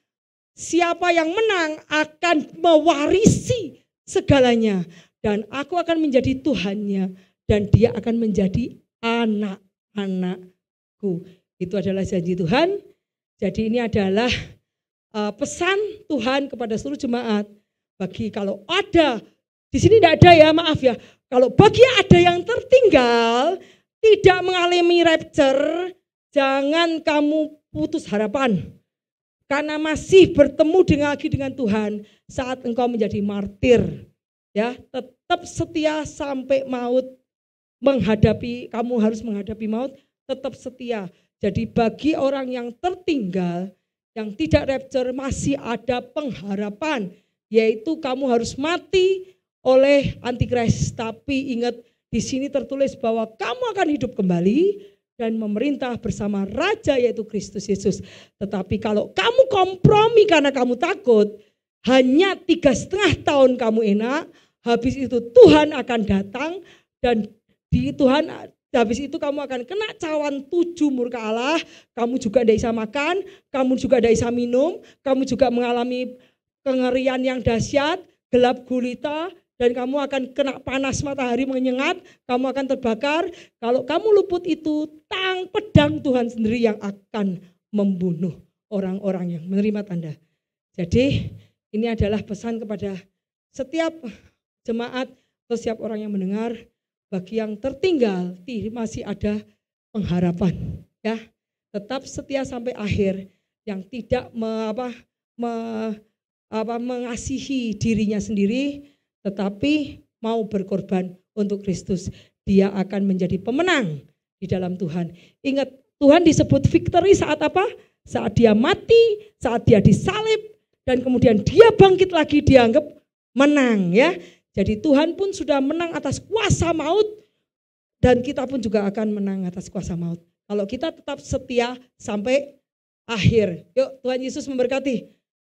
siapa yang menang akan mewarisi segalanya. Dan aku akan menjadi Tuhannya. Dan dia akan menjadi anak-anakku. Itu adalah janji Tuhan. Jadi ini adalah pesan Tuhan kepada seluruh jemaat. Bagi kalau ada, di sini tidak ada ya, maaf ya. Kalau bagi ada yang tertinggal, tidak mengalami rapture, jangan kamu putus harapan. Karena masih bertemu dengan Tuhan saat engkau menjadi martir. Ya, tetap setia sampai maut kamu harus menghadapi maut, tetap setia. Jadi bagi orang yang tertinggal, yang tidak rapture, masih ada pengharapan, yaitu kamu harus mati oleh antikris. Tapi ingat, di sini tertulis bahwa kamu akan hidup kembali dan memerintah bersama Raja yaitu Kristus Yesus. Tetapi kalau kamu kompromi karena kamu takut, hanya 3,5 tahun kamu enak, habis itu Tuhan akan datang dan di Tuhan habis itu kamu akan kena cawan 7 murka Allah, kamu juga tidak bisa makan, kamu juga tidak bisa minum, kamu juga mengalami kengerian yang dahsyat, gelap gulita, dan kamu akan kena panas matahari menyengat, kamu akan terbakar. Kalau kamu luput itu, pedang Tuhan sendiri yang akan membunuh orang-orang yang menerima tanda. Jadi ini adalah pesan kepada setiap jemaat atau setiap orang yang mendengar, bagi yang tertinggal masih ada pengharapan. Ya, tetap setia sampai akhir, yang tidak mengasihi dirinya sendiri, tetapi mau berkorban untuk Kristus. Dia akan menjadi pemenang di dalam Tuhan. Ingat, Tuhan disebut victory saat apa? Saat dia mati, saat dia disalib, dan kemudian dia bangkit lagi, dianggap menang ya. Jadi Tuhan pun sudah menang atas kuasa maut, dan kita pun juga akan menang atas kuasa maut. Kalau kita tetap setia sampai akhir. Yuk, Tuhan Yesus memberkati.